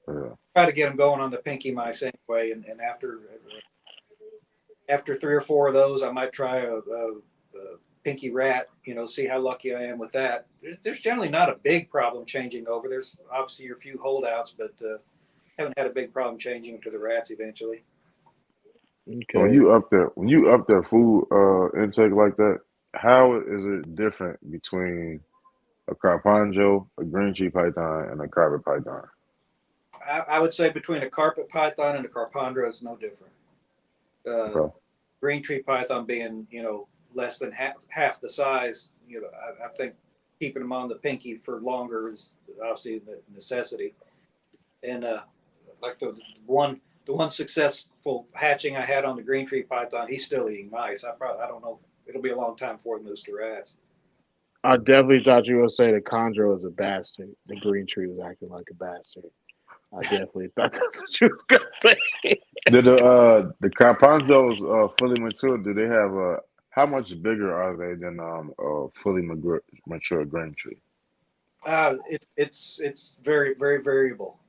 Yeah.
Try to get them going on the pinky mice anyway, and after 3 or 4 of those, I might try a pinky rat. See how lucky I am with that. There's generally not a big problem changing over. There's obviously a few holdouts, but haven't had a big problem changing to the rats eventually.
So when
Okay.
you up their food intake like that, how is it different between a carpanjo, a green tree python, and a carpet python?
I would say between a carpet python and a carpandra is no different.
Okay.
Green tree python being less than half the size. I think keeping them on the pinky for longer is obviously a necessity. And like the one one successful hatching I had on the green tree python, he's still eating mice. I don't know. It'll be a long time before it moves to rats.
I definitely thought you were going to say the Chondro was a bastard. The green tree was acting like a bastard. I definitely thought that's what you was going to say.
Did the Carpandos fully mature? Do they have how much bigger are they than fully mature green tree?
It's very very variable.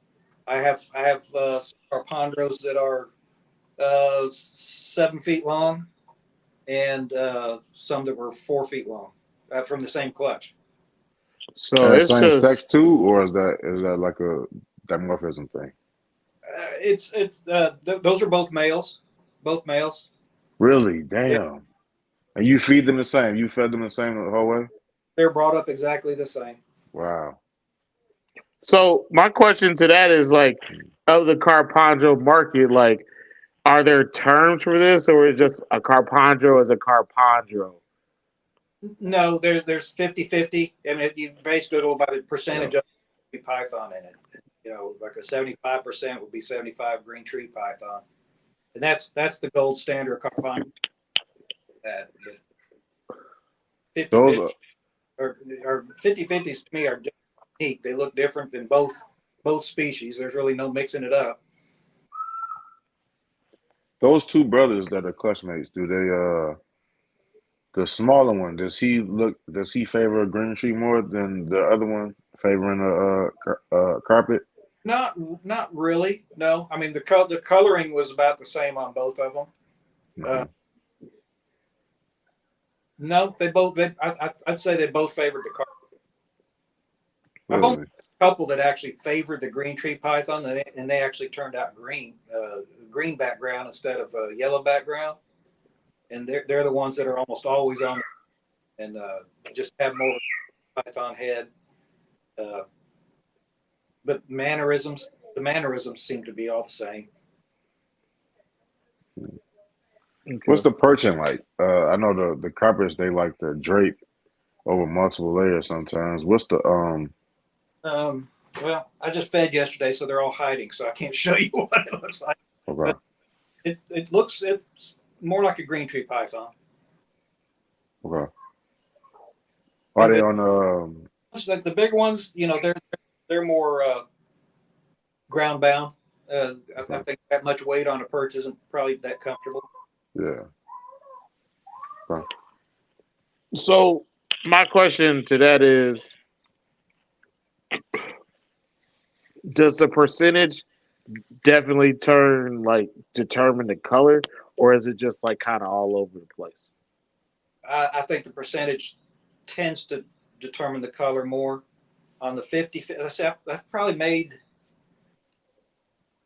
I have some Carpandros that are 7 feet long, and some that were 4 feet long from the same clutch.
So
And the
it's
same sex
just,
too, or is that like a dimorphism thing?
Those are both males, both males.
Really?
Yeah,
Damn. And you feed them the same? You fed them the same the whole way?
they're brought up exactly the same.
Wow.
so my question to that is like, of the Carpandro market, like, are there terms for this, or is just a Carpandro is a Carpandro?
No, there's 50-50. I mean, you basically go by the
Yeah.
percentage of python in it. Like a 75% would be 75 green tree python, and that's the gold standard Carpano. That, but 50
Those
50 or 50-50s to me are unique. They look different than both species. There's really no mixing it up.
those two brothers that are clutchmates, do they the smaller one, does he favor a green tree more than the other one favoring a carpet?
Not really. No, I mean the coloring was about the same on both of them. Uh,
Mhm.
no, they both. I'd say they both favored the carpet. I've only
Really?
a couple that actually favored the green tree python, and they actually turned out green background instead of a yellow background. And they're the ones that are almost always on and just have more python head. Uh, but the mannerisms seem to be all the same.
What's
Okay.
the perching like? I know the carpets they like to drape over multiple layers sometimes. What's the
Um, well, I just fed yesterday, so they're all hiding, so I can't show you what it looks like. But
okay.
it's more like a green tree python.
Okay. Are
And
they on
the big ones, they're more ground bound. I
okay.
think that much weight on a perch isn't probably that comfortable.
Yeah. Okay.
So my question to that is, does the percentage definitely determine the color, or is it just like kind of all over the place?
I think the percentage tends to determine the color more. On the 50, I've probably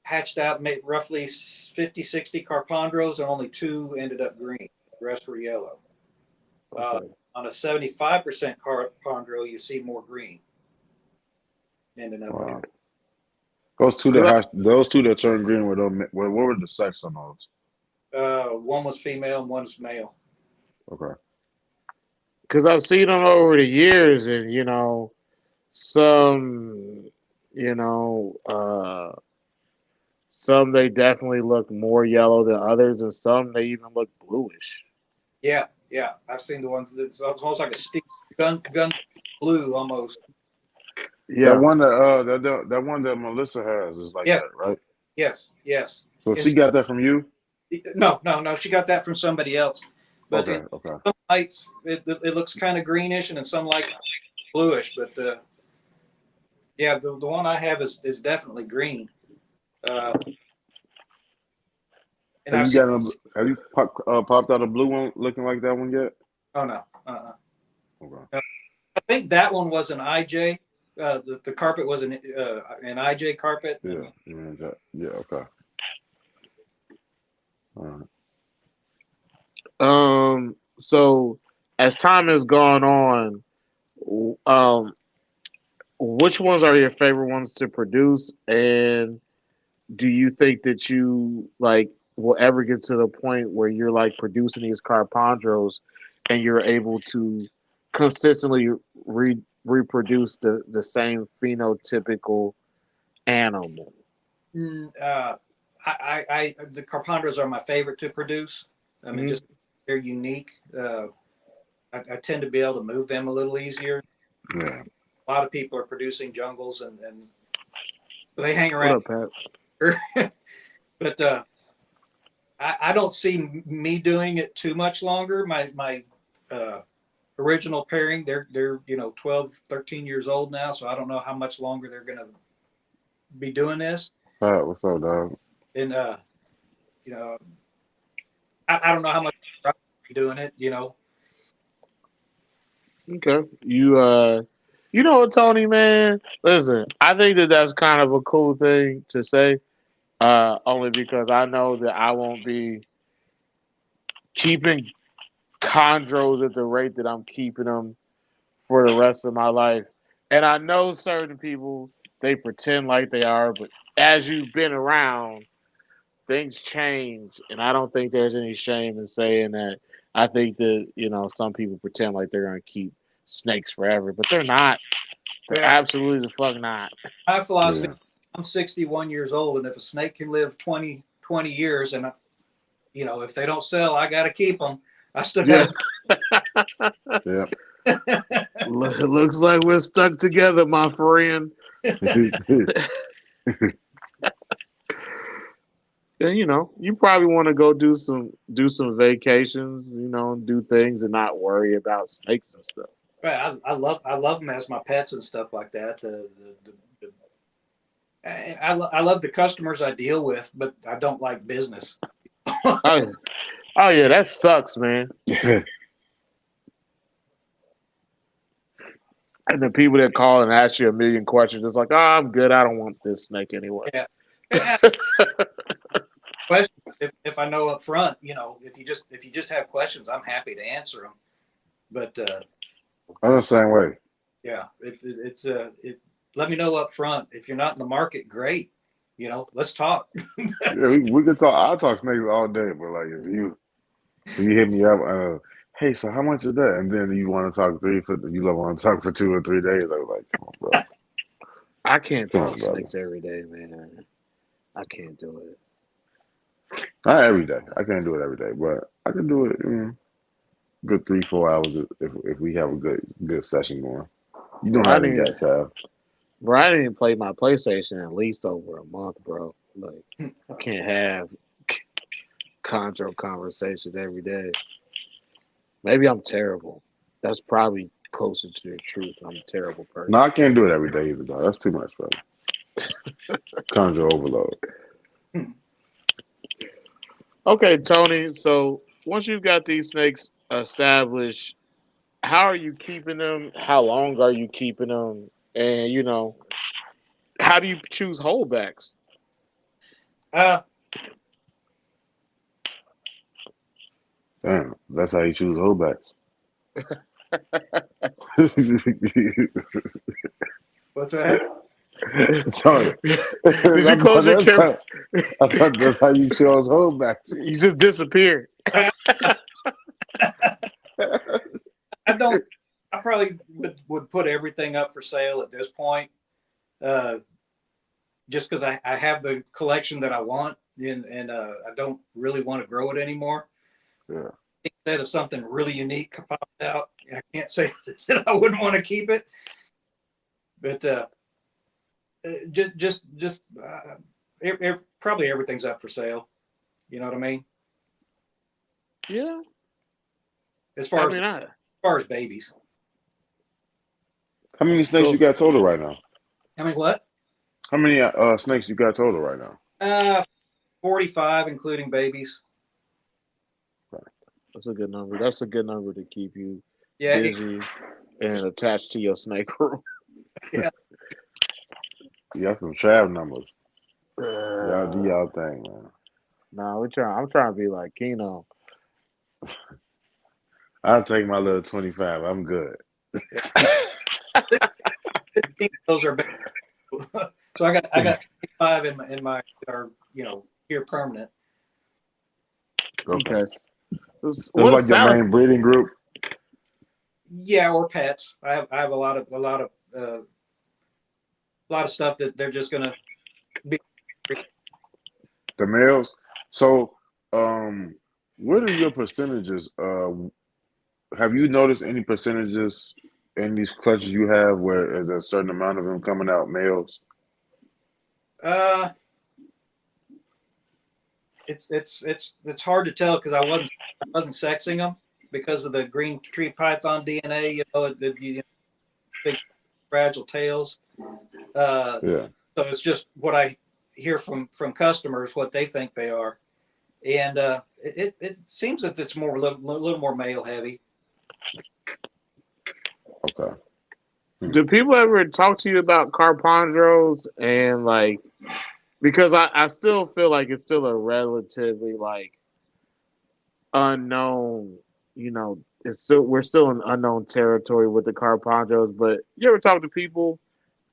hatched out, made roughly 50, 60 Carpandros, and only two ended up green. The rest were yellow. Uh,
Okay.
on a 75% Carpandro, you see more green ending up there.
Wow. Those two that turned green what were the sex on those?
One was female and one was male.
Okay.
Because I've seen them over the years, and some, you know, some they definitely look more yellow than others, and some they even look bluish.
Yeah, yeah. I've seen the ones that's almost like a steel gun blue almost.
That
Yeah.
one that one that Melissa has is like
Yes,
that, right?
yes.
So
And
she got that from you?
no. She got that from somebody else. But
Okay, okay.
some lights, it looks kind of greenish, and in some light bluish. But yeah, the one I have is definitely green. Uh, and
Have
I've
you
seen.
got have you popped out a blue one looking like that one yet?
Oh no.
Okay.
No. I think that one was an IJ. The carpet was an IJ carpet.
Yeah.
And
Yeah, okay. All right.
So as time has gone on, um, which ones are your favorite ones to produce, and do you think that you like will ever get to the point where you're like producing these carpandros and you're able to consistently reproduce the same phenotypical animal?
mm, uh, the Carpandras are my favorite to produce. I mean, just they're unique. I tend to be able to move them a little easier.
Yeah.
A lot of people are producing jungles, and they hang
What
around.
up, Pat?
But I don't see me doing it too much longer. My original pairing, they're 12, 13 years old now, so I don't know how much longer they're going to be doing this.
All right, what's up, dog?
And I don't know how much I'll be doing it.
Okay. You know what, Tony, man? Listen, I think that that's kind of a cool thing to say. Only because I know that I won't be keeping chondros at the rate that I'm keeping them for the rest of my life. And I know certain people, they pretend like they are, but as you've been around, things change. And I don't think there's any shame in saying that. I think that, some people pretend like they're going to keep snakes forever, but they're not. They're
Yeah,
absolutely the fuck not.
my philosophy.
Yeah.
I'm 61 years old, and if a snake can live 20 years, and if they don't sell, I got to keep them. I still got
Yeah.
Looks like we're stuck together, my friend. And you probably want to go do some vacations, and do things and not worry about snakes and stuff.
Right, I love them as my pets and stuff like that. I love the customers I deal with, but I don't like business.
Oh, oh yeah, that sucks, man. And the people that call and ask you a million questions, it's like, oh, I'm good. I don't want this snake anyway.
Yeah. Question if I know up front, if you just have questions, I'm happy to answer them. But
I'm the same way.
yeah, let me know up front. If you're not in the market, great. Let's talk.
Yeah, we could talk. I'll talk snakes all day, but like if you hit me up, hey, so how much is that? And then you want to talk you want to talk for 2 or 3 days. I was like, come on, bro.
I can't
Come on,
talk
brother.
snakes every day, man. I can't do it.
Not every day. I can't do it every day, but I can do it. Good 3-4 hours if we have a good session going. You don't
Bro, I
have any
didn't,
gas, Trav.
bro, I didn't play my PlayStation at least over a month, bro. Like, I can't have chondro conversations every day. Maybe I'm terrible. That's probably closer to the truth. I'm a terrible person.
No, I can't do it every day either, dog. That's too much, bro. Conjure overload.
Okay, Tony. So once you've got these snakes established, how are you keeping them? How long are you keeping them? And how do you choose holdbacks?
Uh,
Damn, that's how you choose holdbacks.
what's that?
Sorry.
Did you close your camera?
I thought that's how you chose holdbacks.
You just disappeared.
I don't. I probably would put everything up for sale at this point, just because I have the collection that I want, and I don't really want to grow it anymore.
Yeah.
Instead of something really unique popped out, I can't say that I wouldn't want to keep it, but probably everything's up for sale. You know what I mean?
Yeah.
As far as babies.
How many snakes you got total right now?
I mean, what?
How many snakes you got total right now?
45, including babies.
That's a good number. That's a good number to keep you
Yeah.
busy and attached to your snake room.
Yeah.
You got some Trav numbers. Y'all do y'all thing, man.
Nah, I'm trying to be like Keno.
I'll take my little 25. I'm good.
Those are big. So I got 5 in my are here permanent.
Okay.
It's like your main breeding group.
Yeah, or pets. I have a lot of stuff that they're just gonna be.
The males. So, what are your percentages? Have you noticed any percentages in these clutches you have where there's a certain amount of them coming out males?
Uh, it's hard to tell because I wasn't sexing them because of the green tree python DNA. Big fragile tails.
Yeah.
So it's just what I hear from customers what they think they are, and it seems that it's more a little more male heavy.
Okay.
Do people ever talk to you about carpondros and like because I still feel like it's still a relatively like unknown, it's still we're still in unknown territory with the carpondros, but you ever talk to people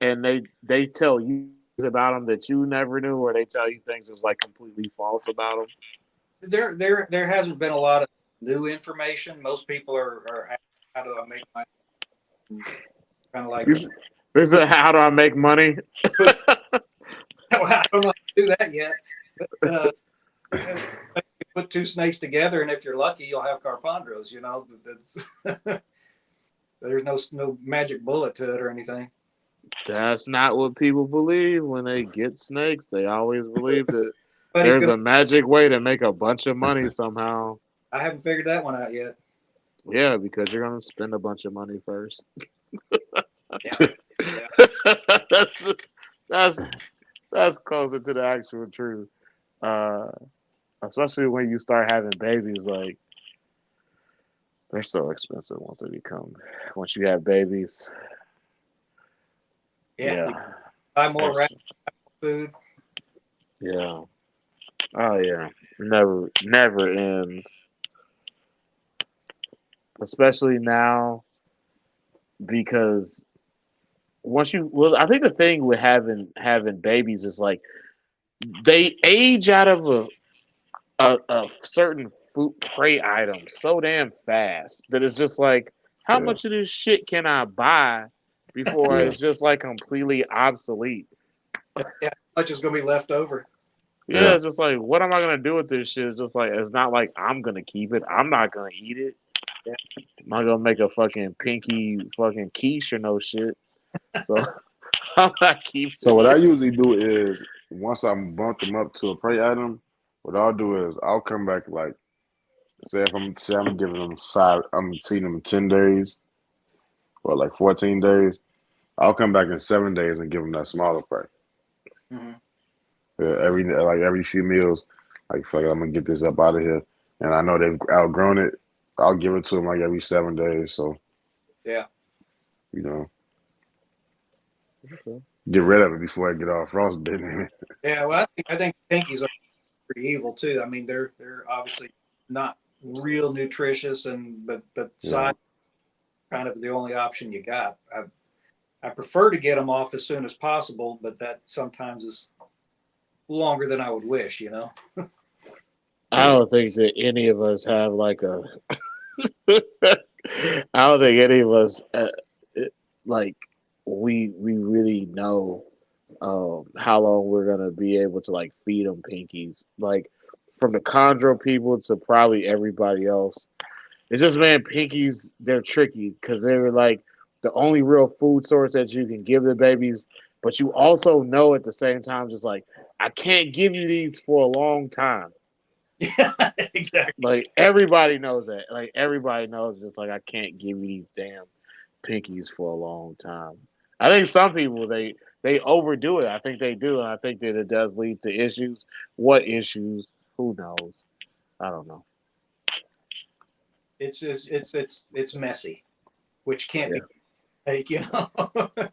and they tell you about them that you never knew or they tell you things that's like completely false about them?
There hasn't been a lot of new information. Most people are asking, how do I make my kind of like
This is how do I make money?
put, I don't know how to do that yet. But, put two snakes together, and if you're lucky, you'll have carpondros. That's there's no magic bullet to it or anything.
That's not what people believe when they get snakes. They always believe that
But
there's a magic way to make a bunch of money somehow.
I haven't figured that one out yet.
Yeah, because you're gonna spend a bunch of money first.
Yeah. Yeah.
that's that's that's closer to the actual truth. Uh, Especially when you start having babies, like they're so expensive once you have babies.
Yeah.
Yeah,
Buy more
That's-
rat food.
yeah. Oh yeah, never ends. Especially now because I think the thing with having babies is like they age out of a certain food prey item so damn fast that it's just like how
Yeah.
much of this shit can I buy before
Yeah.
it's just like completely obsolete?
Yeah. How much is going to be left over?
Yeah,
Yeah.
it's just like what am I gonna do with this shit? It's just like it's not like I'm gonna keep it. I'm not gonna eat it.
Yeah.
I'm not gonna make a fucking pinky fucking quiche or no shit. So I'm not keeping
So what I
it.
usually do is once I'm bumped them up to a prey item, what I'll do is I'll come back like say I'm giving them I'm feeding them 10 days or like 14 days. I'll come back in 7 days and give them that smaller prey.
Mm-hmm.
Every few meals, like fuck it, I'm gonna get this up out of here, and I know they've outgrown it. I'll give it to them like every 7 days. So
Yeah.
you know,
Okay.
get rid of it before I get all frostbitten.
Yeah. Well, I think pinkies are pretty evil too. I mean, they're obviously not real nutritious, but
Yeah.
size kind of the only option you got. I prefer to get them off as soon as possible, but that sometimes is longer than I would wish.
I don't think that any of us have like a. I don't think any of us like we really know how long we're gonna be able to like feed them pinkies. Like from the chondro people to probably everybody else. It's just man, pinkies they're tricky because they're like the only real food source that you can give the babies. But you also know at the same time, just like I can't give you these for a long time.
Yeah, exactly.
Like everybody knows that. Like everybody knows, just like I can't give you these damn pinkies for a long time. I think some people they overdo it. I think they do, and I think that it does lead to issues. What issues? Who knows? I don't know.
It's messy, which can't
Yeah.
be fake.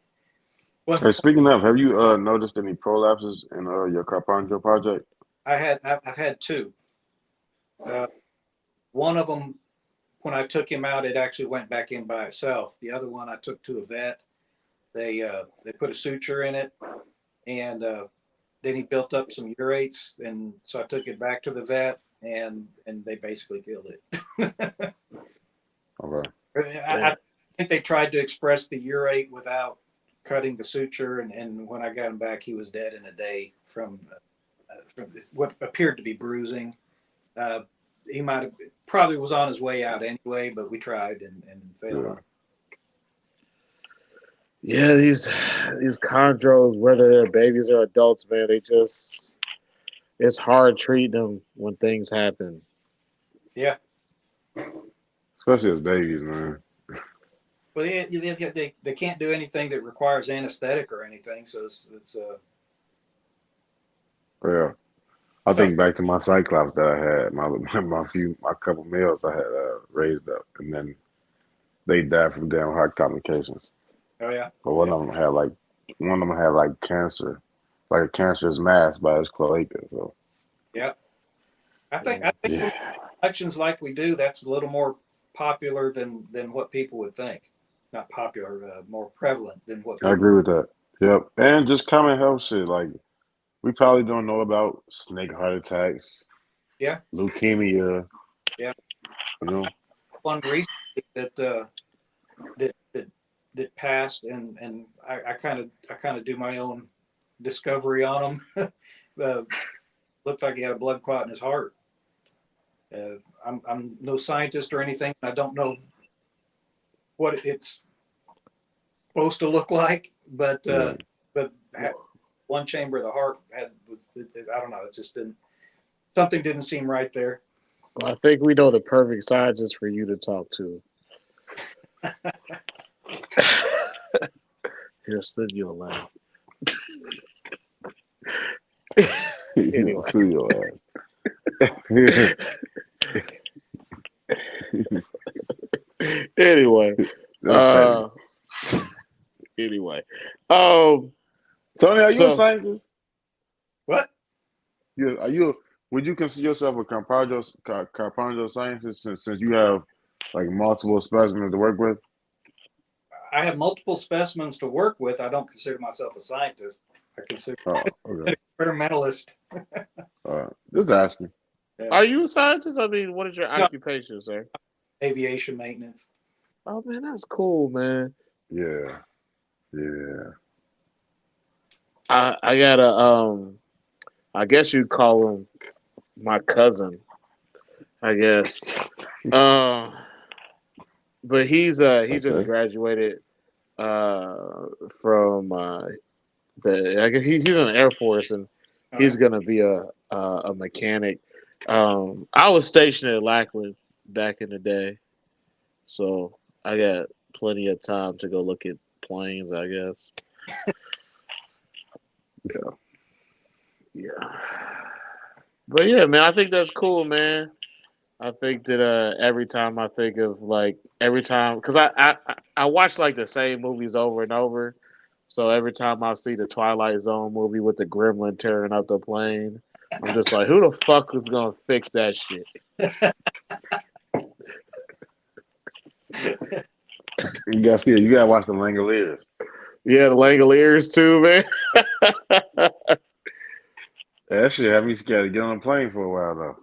Well,
Hey, speaking of, have you noticed any prolapses in your Carpano project?
I've had two. One of them, when I took him out, it actually went back in by itself. The other one I took to a vet. They put a suture in it, and then he built up some urates, and so I took it back to the vet, and they basically killed it.
Okay.
I think they tried to express the urate without cutting the suture, and when I got him back, he was dead in a day from what appeared to be bruising. He might have probably was on his way out anyway, but we tried and failed.
Yeah.
Yeah, these chondros, whether they're babies or adults, man, it's hard treating them when things happen.
Yeah.
Especially as babies, man.
Well, they can't do anything that requires anesthetic or anything, so it's
Yeah. I think back to my cyclops that I had, my couple males I had raised up, and then they died from damn heart complications.
oh yeah.
But one of them had like cancer, like a cancerous mass by his cloaca. So
Yeah. I think
yeah,
elections like we do, that's a little more popular than what people would think. Not popular, more prevalent than what
I
people.
agree with that. Yep, and just common health shit. Like we probably don't know about snake heart attacks,
Yeah.
leukemia.
Yeah.
You know.
One recently that passed, and I kind of do my own discovery on him. Looked like he had a blood clot in his heart. I'm no scientist or anything. I don't know what it's supposed to look like, but one chamber of the heart I don't know. It just something didn't seem right there.
Well, I think we know the perfect scientist for you to talk to. Here, send you a laugh. Anyway.
See your ass.
Anyway.
That's petty.
Anyway.
Tony, are you
So-
a scientist?
What?
Yeah, would you consider yourself a Carpano scientist since you have like multiple specimens to work with?
I have multiple specimens to work with. I don't consider myself a scientist. I consider
Oh, okay.
experimentalist.
Just asking.
Are you a scientist? I mean, what is your
No.
occupation, sir?
Aviation maintenance.
Oh man, that's cool, man.
Yeah.
I got a I guess you'd call him my cousin. I guess. But he's just
Okay.
graduated from I guess he's in the Air Force and he's gonna be a mechanic. I was stationed at Lackland back in the day, so I got plenty of time to go look at planes, I guess. Yeah. But yeah, man, I think that's cool, man. I think that every time I think of because I watch like the same movies over and over. So every time I see the Twilight Zone movie with the gremlin tearing up the plane, I'm just like, who the fuck is gonna fix that shit?
You gotta see it. You gotta watch the Langoliers.
Yeah, the Langoliers too, man.
That shit had me scared to get on a plane for a while though.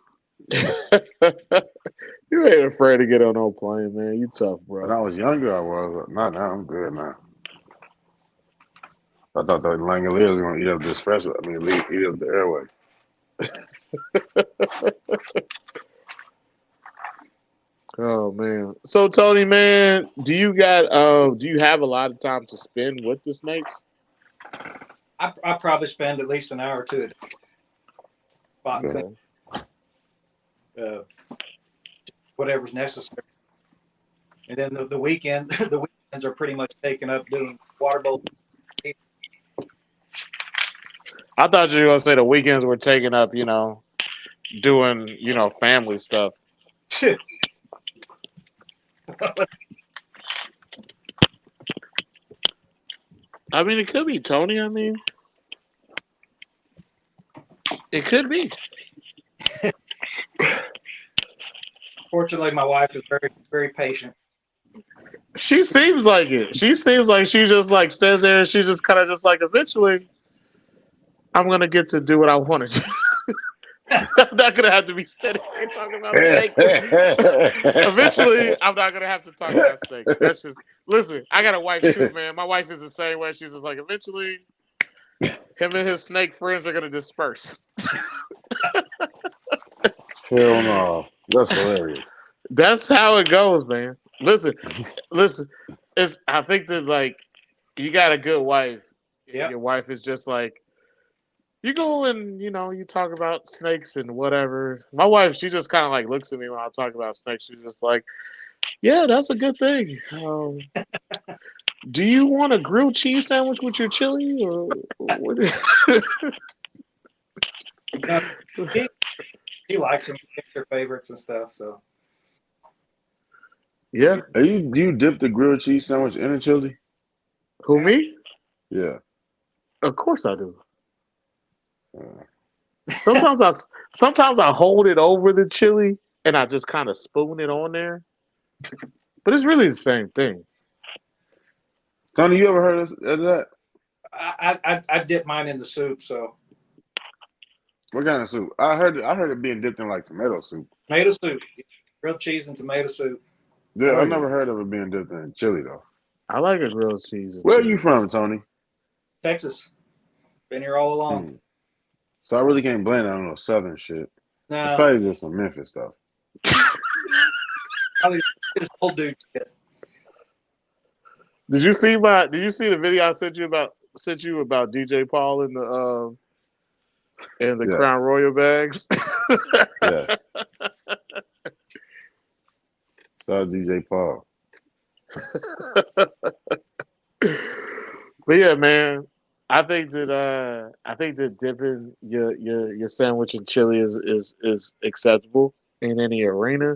You ain't afraid to get on no plane, man. You tough,
When
bro.
I was younger, I was. Not now. I'm good now. I thought the Langoliers were gonna eat up the espresso. I mean, eat up the airway.
Oh man. So Tony, man, do you have a lot of time to spend with the snakes?
I probably spend at least an hour or two a day. Spot and clean, whatever's necessary. And then the weekends are pretty much taken up doing water bowl.
I thought you were gonna say the weekends were taken up, doing, family stuff. I mean, it could be, Tony. I mean, it could be.
Fortunately, my wife is very, very patient.
She seems like it. She seems like she just like stands there and she just kind of just like eventually I'm gonna get to do what I want to do. I'm not gonna have to be standing here talking about snakes. Eventually, I'm not gonna have to talk about snakes. That's just listen. I got a wife too, man. My wife is the same way. She's just like eventually, Him and his snake friends are gonna disperse.
Hell no. That's hilarious.
That's how it goes, man. Listen. It's I think that like you got a good wife.
Yep.
Your wife is just like you go and you talk about snakes and whatever. My wife, she just kind of like looks at me when I talk about snakes. She's just like, "Yeah, that's a good thing. Do you want a grilled cheese sandwich with your chili or what?"
No, she likes them. It's her favorites and stuff. So
Yeah,
Do you dip the grilled cheese sandwich in a chili?
who me?
Yeah.
Of course I do.
Uh,
Sometimes I hold it over the chili and I just kind of spoon it on there, but it's really the same thing.
Tony, you ever heard of that?
I dip mine in the soup. So
What kind of soup? I heard it being dipped in like tomato soup.
tomato soup, grilled cheese and tomato soup.
Yeah,
Oh
I
yeah,
never heard of it being dipped in chili though.
I like a grilled cheese and
Where are
chili.
you from, Tony?
Texas, been here all along.
Hmm. So I really can't blame it on no southern shit. It's
No,
probably just some Memphis stuff.
probably just old dude shit.
Did you see the video I sent you about DJ Paul in the
Yes,
Crown Royal bags?
yes. Shout out DJ Paul.
But yeah, man, I think that dipping your sandwich in chili is acceptable in any arena.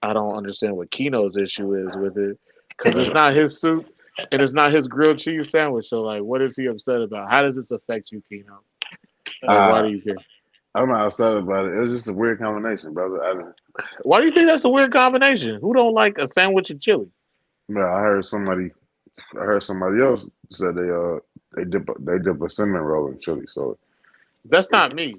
I don't understand what Kino's issue is with it because it's not his soup and it's not his grilled cheese sandwich. So like, what is he upset about? How does this affect you, Kino? Like, why do
Uh,
you care?
I'm not upset about it. It was just a weird combination, brother.
Why do you think that's a weird combination? Who don't like a sandwich and chili?
But I heard somebody else said they dip a cinnamon roll in chili. So
That's not me.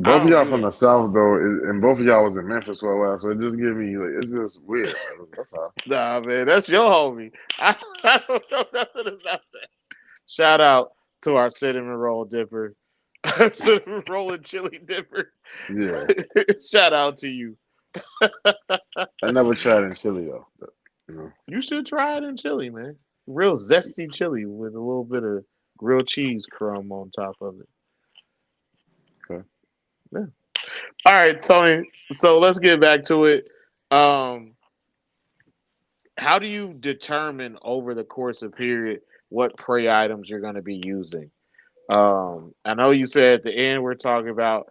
I
both of
don't
y'all
do
from
that.
the South though, and both of y'all was in Memphis for a while. So it just give me like it's just weird. That's all.
Nah, man, that's your homie. I don't know nothing about that. Shout out to our cinnamon roll dipper, cinnamon roll and chili dipper.
Yeah,
Shout out to you.
I never tried in chili though. But, you know,
You should try it in chili, man. Real zesty chili with a little bit of grilled cheese crumb on top of it.
okay.
Yeah. All right, Tony. So let's get back to it. Um, how do you determine over the course of period what prey items you're going to be using? I know you said at the end we're talking about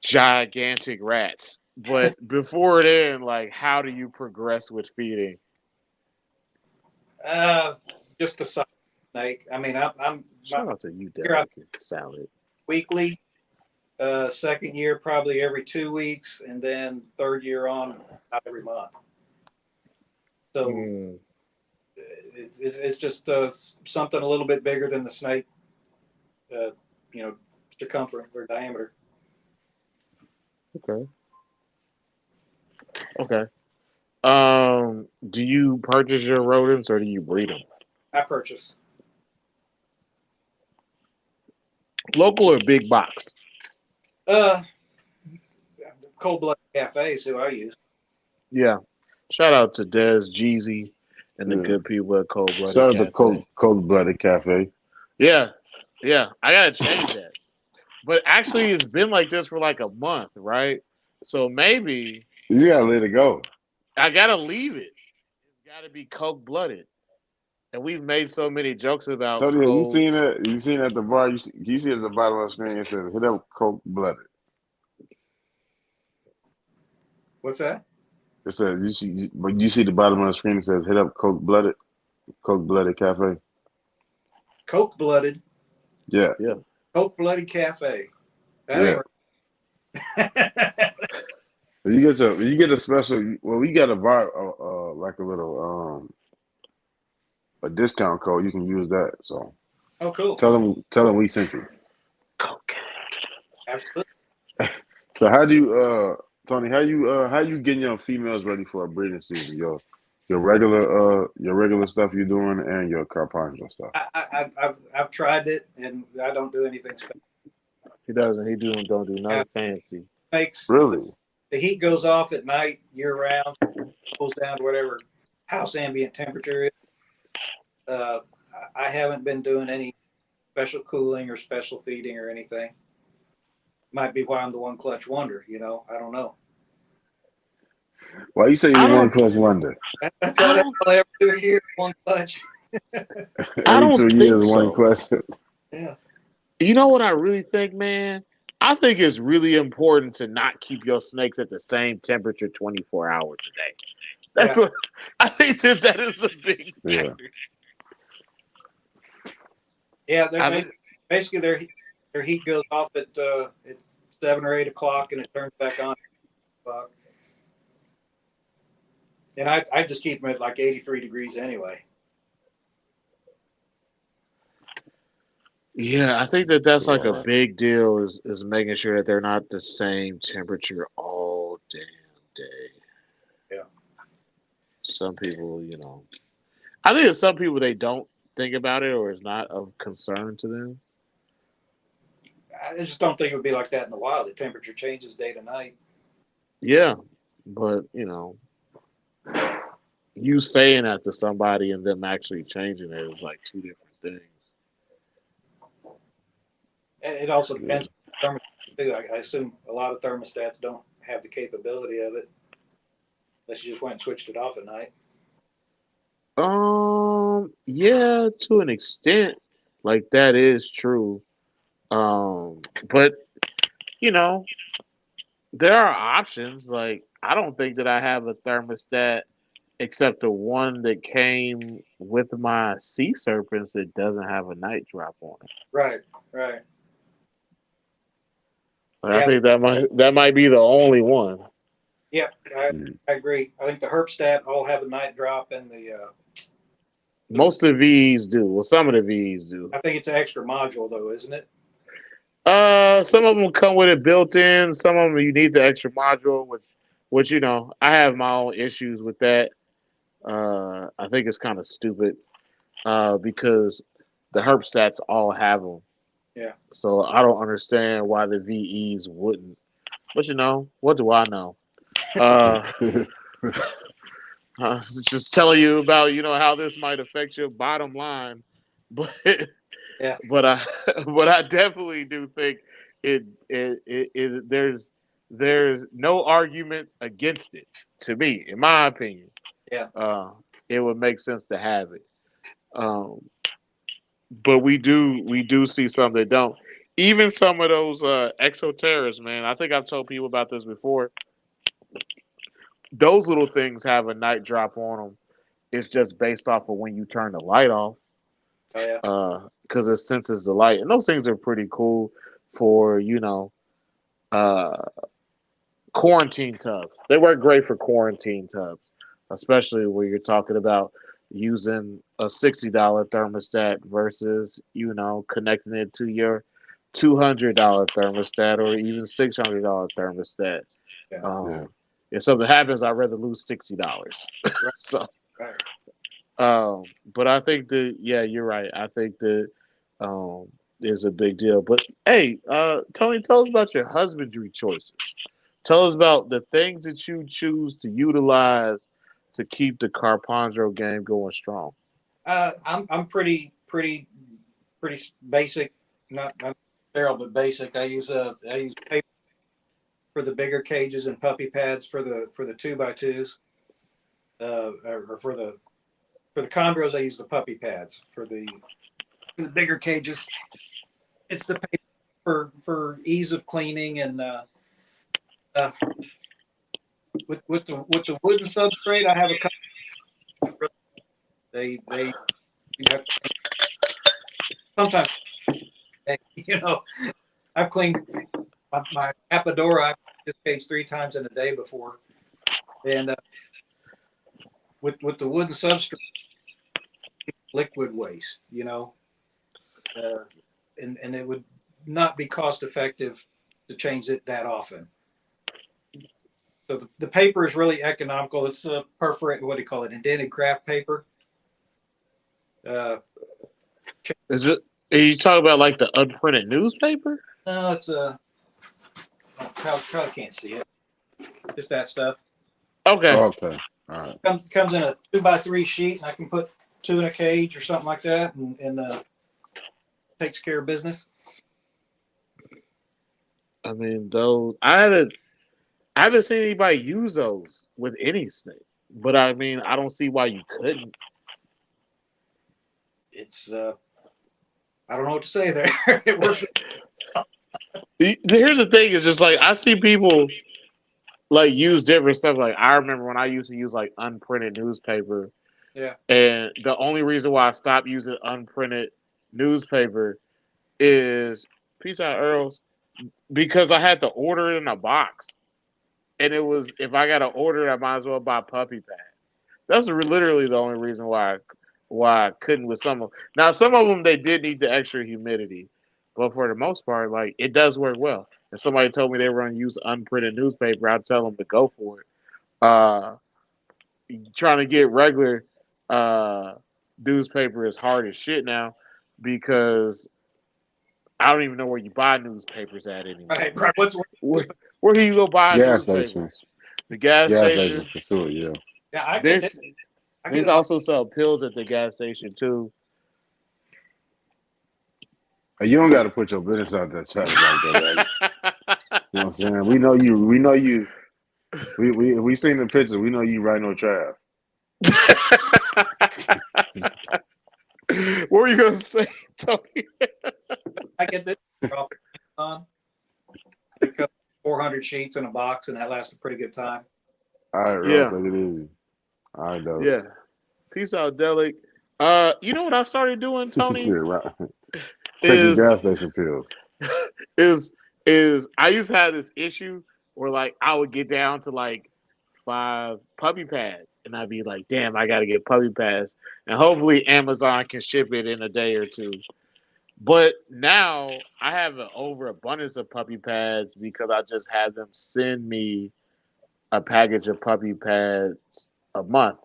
gigantic rats, but before then, like, how do you progress with feeding?
Uh, just the size of the snake. I mean, I'm
Shout out to you,
here I
delicate salad.
weekly. Second year probably every 2 weeks, and then third year on about every month. So
Mm,
it's just something a little bit bigger than the snake, uh, circumference or diameter.
okay. Okay. Do you purchase your rodents or do you breed them?
I purchase.
Local or big box?
Uh, Cold Blood Cafe is who I use.
Yeah. Shout out to Des, Jeezy, and the
Yeah.
good people at Cold Blooded
Shout out to
Cafe.
Cold Blooded Cafe.
Yeah. Yeah. I gotta change that. But actually it's been like this for like a month, right? So maybe
You gotta let it go.
I gotta leave it. It's gotta be coke blooded. And we've made so many jokes about
Tony, have you
cold.
seen it? You seen it at the bar? You see it at the bottom of the screen? It says "Hit up Cold Blooded."
What's that?
It says but you see the bottom of the screen. It says "Hit up Cold Blooded Cafe."
Coke Blooded.
Yeah,
Yeah.
Coke Blooded Cafe. That
yeah. You get a special. Well, we got a bar, like a little a discount code. You can use that. So
Oh, cool.
tell them we sent you.
Coke.
Absolutely.
So how do you Tony? How you getting your females ready for a breeding season? Your your regular stuff you're doing and your Carpano stuff.
I've tried it and I don't do anything special.
He doesn't. He don't do nothing fancy.
Makes
Really?
the heat goes off at night year round, goes down to whatever house ambient temperature is. I haven't been doing any special cooling or special feeding or anything. Might be why I'm the one clutch wonder, you know. I don't know.
Why you say
I
you're one
don't.
clutch wonder?
That's
I
all
don't.
I ever do here, one clutch.
I
Every
don't
2 years,
think
one
so.
clutch.
Yeah.
You know what I really think, man? I think it's really important to not keep your snakes at the same temperature 24 hours a day. That's
Yeah.
what I think that is a big
Yeah.
factor.
Yeah,
I,
basically their heat goes off at 7 or 8 o'clock and it turns back on at 8 o'clock. And I just keep them at like 83 degrees anyway.
Yeah, I think that's like a big deal is making sure that they're not the same temperature all damn day.
Yeah.
Some people, I think there's some people they don't think about it or it's not of concern to them.
I just don't think it would be like that in the wild. The temperature changes day to night.
Yeah, but you saying that to somebody and them actually changing it is like two different things.
And it also depends on the thermostat too. I assume a lot of thermostats don't have the capability of it unless you just went and switched it off at night.
Yeah, to an extent, like that is true. But you know, there are options. Like I don't think that I have a thermostat except the one that came with my sea serpents that doesn't have a night drop on it.
Right, right.
Like, I
Yeah,
think that might be the only one.
yeah, I agree. I think the Herpstat all have a night drop and
Most of the V's do. Well, some of the V's do.
I think it's an extra module though, isn't it?
Some of them come with it built in. Some of them you need the extra module, which I have my own issues with that. I think it's kind of stupid. Because the herp stats all have them.
Yeah.
So I don't understand why the VEs wouldn't. But what do I know? I was just telling you about how this might affect your bottom line, but
Yeah.
but I but I definitely do think there's no argument against it to me, in my opinion.
Yeah.
It would make sense to have it. Um, but we do see some that don't. Even some of those exoterras, man. I think I've told people about this before. Those little things have a night drop on them. It's just based off of when you turn the light off,
Oh yeah.
because it senses the light, and those things are pretty cool for uh, quarantine tubs. They work great for quarantine tubs, especially where you're talking about using a $60 thermostat versus connecting it to your $200 thermostat or even $600 thermostat.
Yeah.
Yeah.
If something happens, I'd rather lose $60.
Right.
So,
Right.
but I think that you're right. I think that is a big deal. But hey, Tony, tell us about your husbandry choices. Tell us about the things that you choose to utilize to keep the Carpandro game going strong.
I'm pretty basic, not sterile, but basic. I use paper for the bigger cages and puppy pads for the 2x2s. Or for the chondros, I use the puppy pads. For the bigger cages, it's the paper for ease of cleaning and with the wooden substrate, I have a couple. They you have sometimes I've cleaned my Apodora. I've this cage 3 times in a day before, and with the wooden substrate, liquid waste, and it would not be cost effective to change it that often. So the paper is really economical. It's a perforated, what do you call it, indented craft paper.
Is it? Are you talking about like the unprinted newspaper?
No, it's a. Probably can't see it. Just that stuff.
Okay.
Okay. All right.
Comes in a 2x3 sheet, and I can put 2 in a cage or something like that, and takes care of business.
I mean, those I haven't seen anybody use those with any snake, but I mean, I don't see why you couldn't.
It's I don't know what to say there. It works.
Here's the thing: is just like I see people like use different stuff. Like I remember when I used to use like unprinted newspaper,
Yeah.
and the only reason why I stopped using unprinted newspaper is peace out, Earls, because I had to order it in a box. And it was if I got to order it, I might as well buy puppy pads. That's literally the only reason why I couldn't with some of them. Now some of them they did need the extra humidity, but for the most part, like it does work well. If somebody told me they were going to use unprinted newspaper, I'd tell them to go for it. Uh, Trying to get regular uh, newspaper is hard as shit now because I don't even know where you buy newspapers at anymore.
Right.
Where do you go buy a
Gas
newspaper?
stations.
The gas
Gas
station.
stations for sure. Yeah.
Yeah, I
This
get
also sell pills at the gas station too.
Hey, you don't got to put your business out there, chat like that. Right? You know what I'm saying? We know you. We know you. We seen the pictures. We know you right no trap.
What were you gonna say, Tony?
I get this on. It comes 400 sheets in a box, and that lasts a pretty good time.
All right, Ross,
Yeah.
take it easy. All right, though.
Yeah. Peace out, Delic. You know what I started doing, Tony?
Right. Taking
Is
gas station pills.
is I used to have this issue where like I would get down to like 5 puppy pads and I'd be like, damn, I gotta get puppy pads. And hopefully Amazon can ship it in a day or two. But now I have an overabundance of puppy pads because I just had them send me a package of puppy pads a month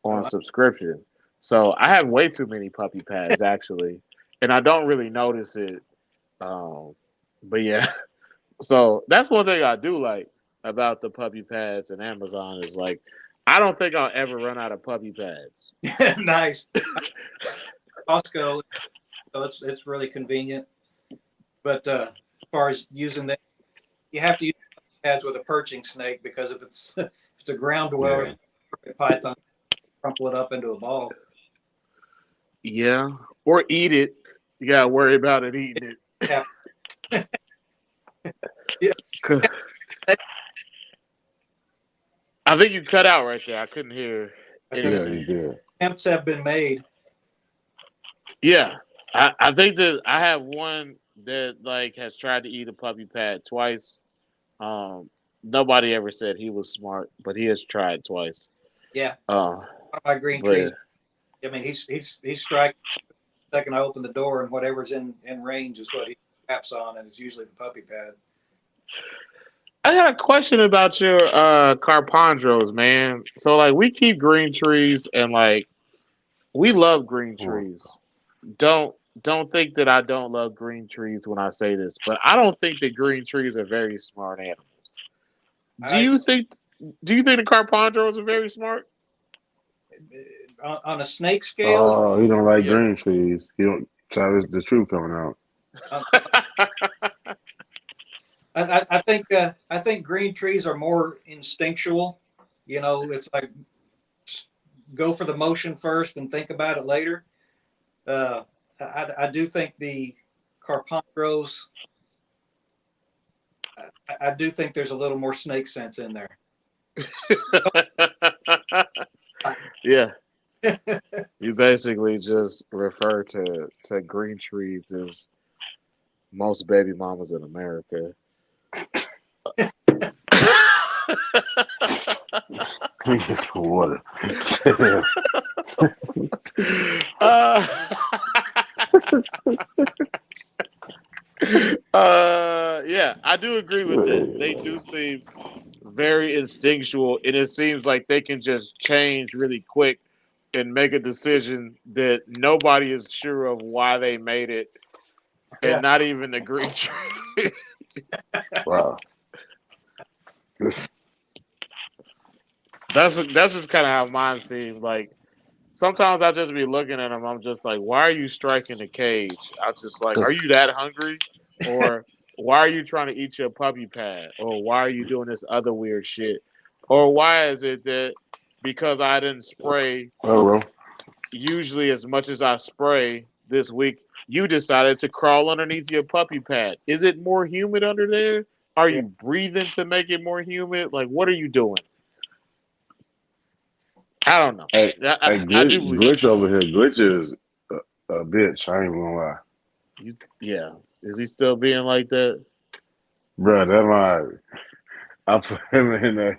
on subscription. So I have way too many puppy pads actually. And I don't really notice it. But yeah. So that's one thing I do like about the puppy pads and Amazon is like I don't think I'll ever run out of puppy pads.
Nice. Costco, so it's really convenient. But as far as using that, you have to use pads with a perching snake because if it's a ground dweller, python, crumple it up into a ball.
Yeah, or eat it. You gotta worry about it eating it.
Yeah.
I think you cut out right there. I couldn't hear.
Yeah, you did.
Attempts have been made.
Yeah, I think that I have one that like has tried to eat a puppy pad twice. Nobody ever said he was smart, but he has tried twice.
Yeah. One of my green trees. I mean, he's striking. The second I open the door, and whatever's in range is what he taps on, and it's usually the puppy pad.
I got a question about your carpandros, man. So like we keep green trees and like we love green trees. Don't think that I don't love green trees when I say this, but I don't think that green trees are very smart animals. Do you think the carpandros are very smart?
On a snake scale?
Oh, he don't like green trees. He don't. Travis, the truth coming out.
I think green trees are more instinctual. You know, it's like go for the motion first and think about it later. I do think the carpandros. I do think there's a little more snake sense in there.
Yeah. You basically just refer to green trees as most baby mamas in America.
Get some water.
Yeah, I do agree with that. They do seem very instinctual, and it seems like they can just change really quick and make a decision that nobody is sure of why they made it,
Yeah.
and not even the green.
Wow.
That's just kind of how mine seems. Like sometimes I just be looking at them. I'm just like, why are you striking the cage? I just like, are you that hungry, or why are you trying to eat your puppy pad, or why are you doing this other weird shit, or why is it that because I didn't spray
Hello.
usually as much as I spray this week, you decided to crawl underneath your puppy pad. Is it more humid under there? Are
Yeah.
you breathing to make it more humid? Like, what are you doing? I don't know.
Hey,
I,
hey,
I do believe
Glitch over here. Glitch is a bitch. I ain't even gonna lie.
you. Yeah. Is he still being like that?
Bro, that my I put him in there.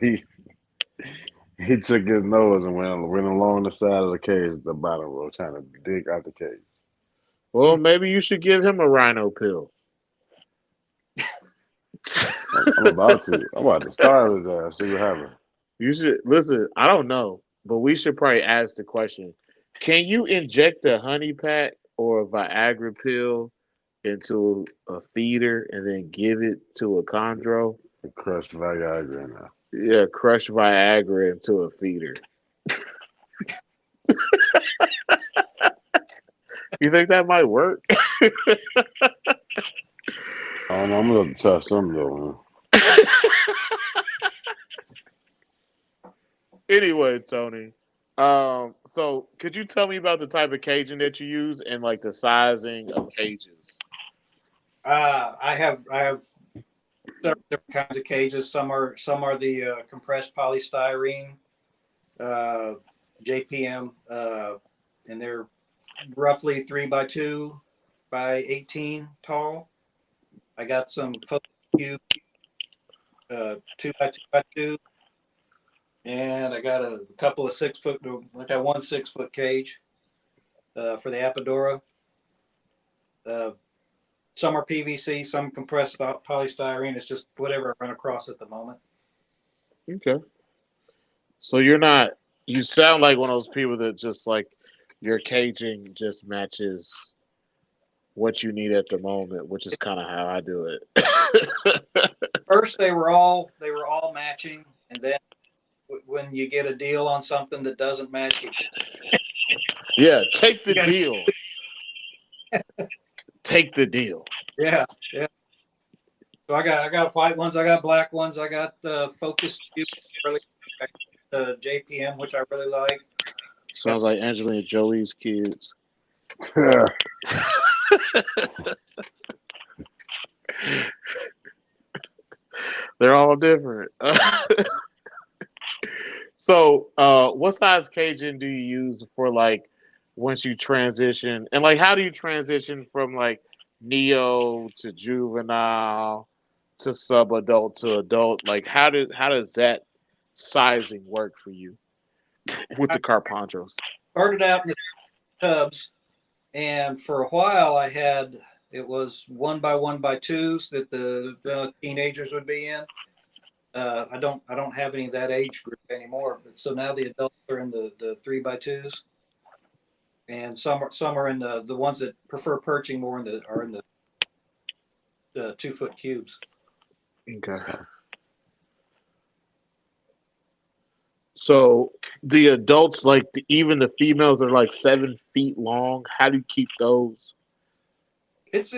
He took his nose and went along the side of the cage at the bottom row trying to dig out the cage.
Well, maybe you should give him a rhino pill.
I'm about to. I'm about to starve his ass. See what happens.
You should listen. I don't know, but we should probably ask the question: can you inject a honey pack or a Viagra pill into a feeder and then give it to a chondro?
The crushed Viagra now.
Yeah, crush Viagra into a feeder. You think that might work?
I don't know. I'm gonna try something though, man.
Anyway, Tony. So could you tell me about the type of caging that you use and like the sizing of cages?
I have several different kinds of cages. Some are the compressed polystyrene, uh, JPM, and they're roughly 3x2 by 18 tall. I got some focus cube 2x2x2, and I got a couple of 6 foot. I got one 6 foot cage for the Apodora. Uh, some are PVC, some compressed polystyrene. It's just whatever I run across at the moment.
Okay. So you're not. You sound like one of those people that just like your caging just matches what you need at the moment, which is kind of how I do it.
First, they were all matching, and then when you get a deal on something that doesn't match,
Yeah, take the
you gotta,
deal. Take the deal.
yeah, yeah. So I got white ones, I got black ones, I got focus tube, really, JPM, which I really like. Got,
Sounds like Angelina Jolie's kids.
Yeah.
They're all different. So, what size caging do you use for like once you transition? And like, how do you transition from like neo to juvenile to subadult to adult? Like, how does that sizing work for you with
I
the Carpantros?
started out in the tubs, and for a while it was 1x1x2s that the teenagers would be in. I don't have any of that age group anymore, but so now the adults are in the 3x2s, and some are in the ones that prefer perching more are in the 2 foot cubes.
Okay. So the adults, like even the females, are like 7 feet long. How do you keep those?
It's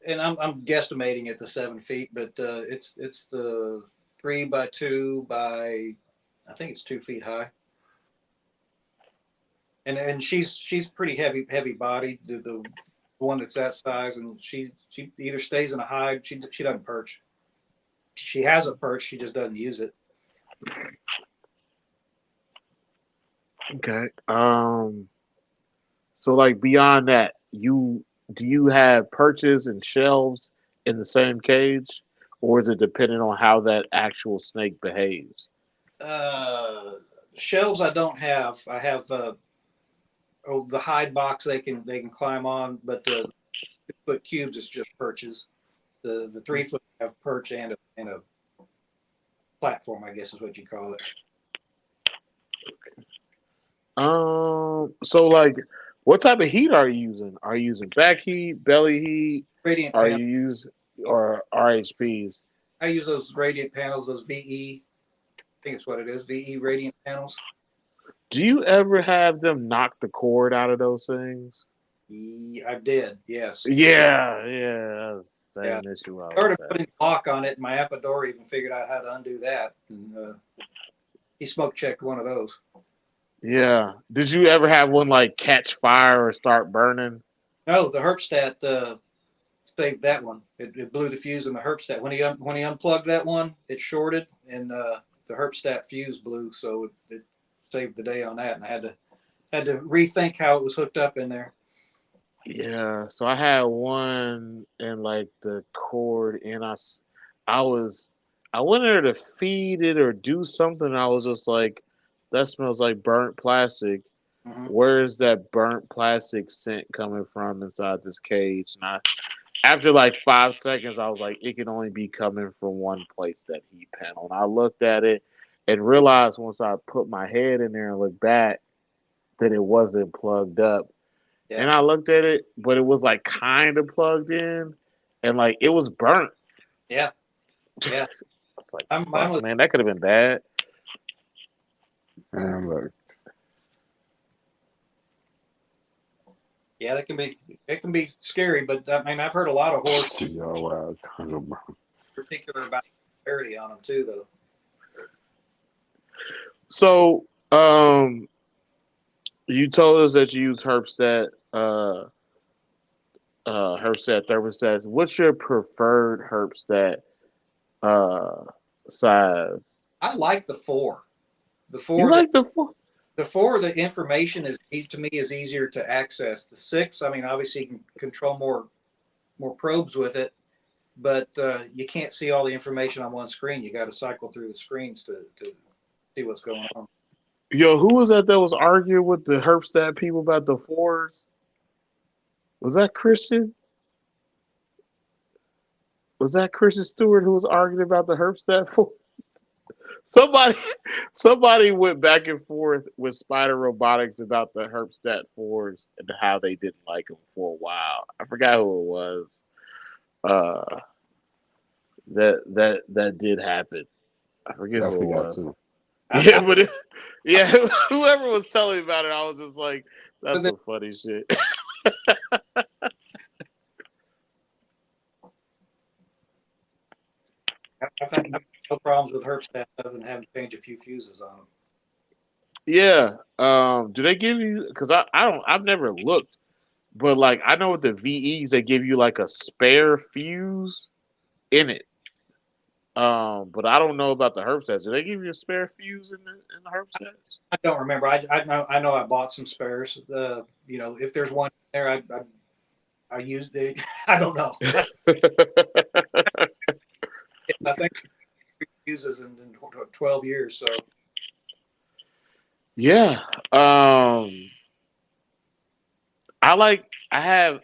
and I'm guesstimating at the 7 feet, but it's the 3x2 by I think it's 2 feet high, and she's pretty heavy bodied, the one that's that size, and she either stays in a hide. She doesn't perch. She has a perch, she just doesn't use it.
Okay. So like beyond that, do you have perches and shelves in the same cage, or is it dependent on how that actual snake behaves?
Uh, Shelves I don't have. I have the hide box they can climb on, but the 2 foot cubes is just perches. The 3 foot have perch and a platform, I guess is what you call it.
So like, what type of heat are you using? Are you using back heat, belly heat?
Radiant
Are
panel.
you use or RHPs?
I use those radiant panels, those VE. I think it's what it is, VE radiant panels.
Do you ever have them knock the cord out of those things?
I did, yes.
Yeah, that's the
Yeah.
same issue I was
Started
having.
putting the lock on it, and my Apodora even figured out how to undo that. And he smoke checked one of those.
Yeah. Did you ever have one like catch fire or start burning?
No, the Herpstat saved that one. It blew the fuse in the Herpstat. When he unplugged that one, it shorted, and the Herpstat fuse blew, so it saved the day on that. And I had to rethink how it was hooked up in there.
Yeah. So I had one and like the cord, and I went there to feed it or do something. And I was just like, that smells like burnt plastic.
Mm-hmm.
Where is that burnt plastic scent coming from inside this cage? And after like 5 seconds, I was like, it can only be coming from one place, that heat panel. And I looked at it and realized once I put my head in there and looked back that it wasn't plugged up.
Yeah.
And I looked at it, but it was like kind of plugged in, and like it was burnt.
Yeah. Yeah.
It's like,
Mine
fuck,
was.
man, that could have been bad.
And look,
Yeah, it can be scary, but I mean, I've heard a lot of horror
see y'all wild Chondro Bar.
particular about severity on them too, though.
So, you told us that you use Herbstat, Herbstat thermostats. What's your preferred Herbstat size?
I like the 4. The
You
4
like the
the 4, the information is to me is easier to access. The 6, I mean, obviously you can control more probes with it, but you can't see all the information on one screen. You got to cycle through the screens to see what's going on.
Yo, who was that was arguing with the Herbstat people about the 4s? Was that Christian? Was that Christian Stewart who was arguing about the Herbstat 4s? Somebody, somebody went back and forth with Spider Robotics about the Herbstat 4s and how they didn't like them for a while. I forgot who it was. That did happen. I forget
I
who it
forgot
was.
too.
Yeah, but yeah, whoever was telling me about it, I was just like, that's some funny shit.
I've had no problems with Herbstat other than having to change a few fuses on them.
Yeah. Do they give you? Because I've never looked, but like I know with the VEs they give you like a spare fuse in it. But I don't know about the Herbstats. Do they give you a spare fuse in the Herbstats?
I don't remember. I know I bought some spares. You know, if there's one there, I used it. I don't know. I think it uses in 12 years. So
Yeah. I have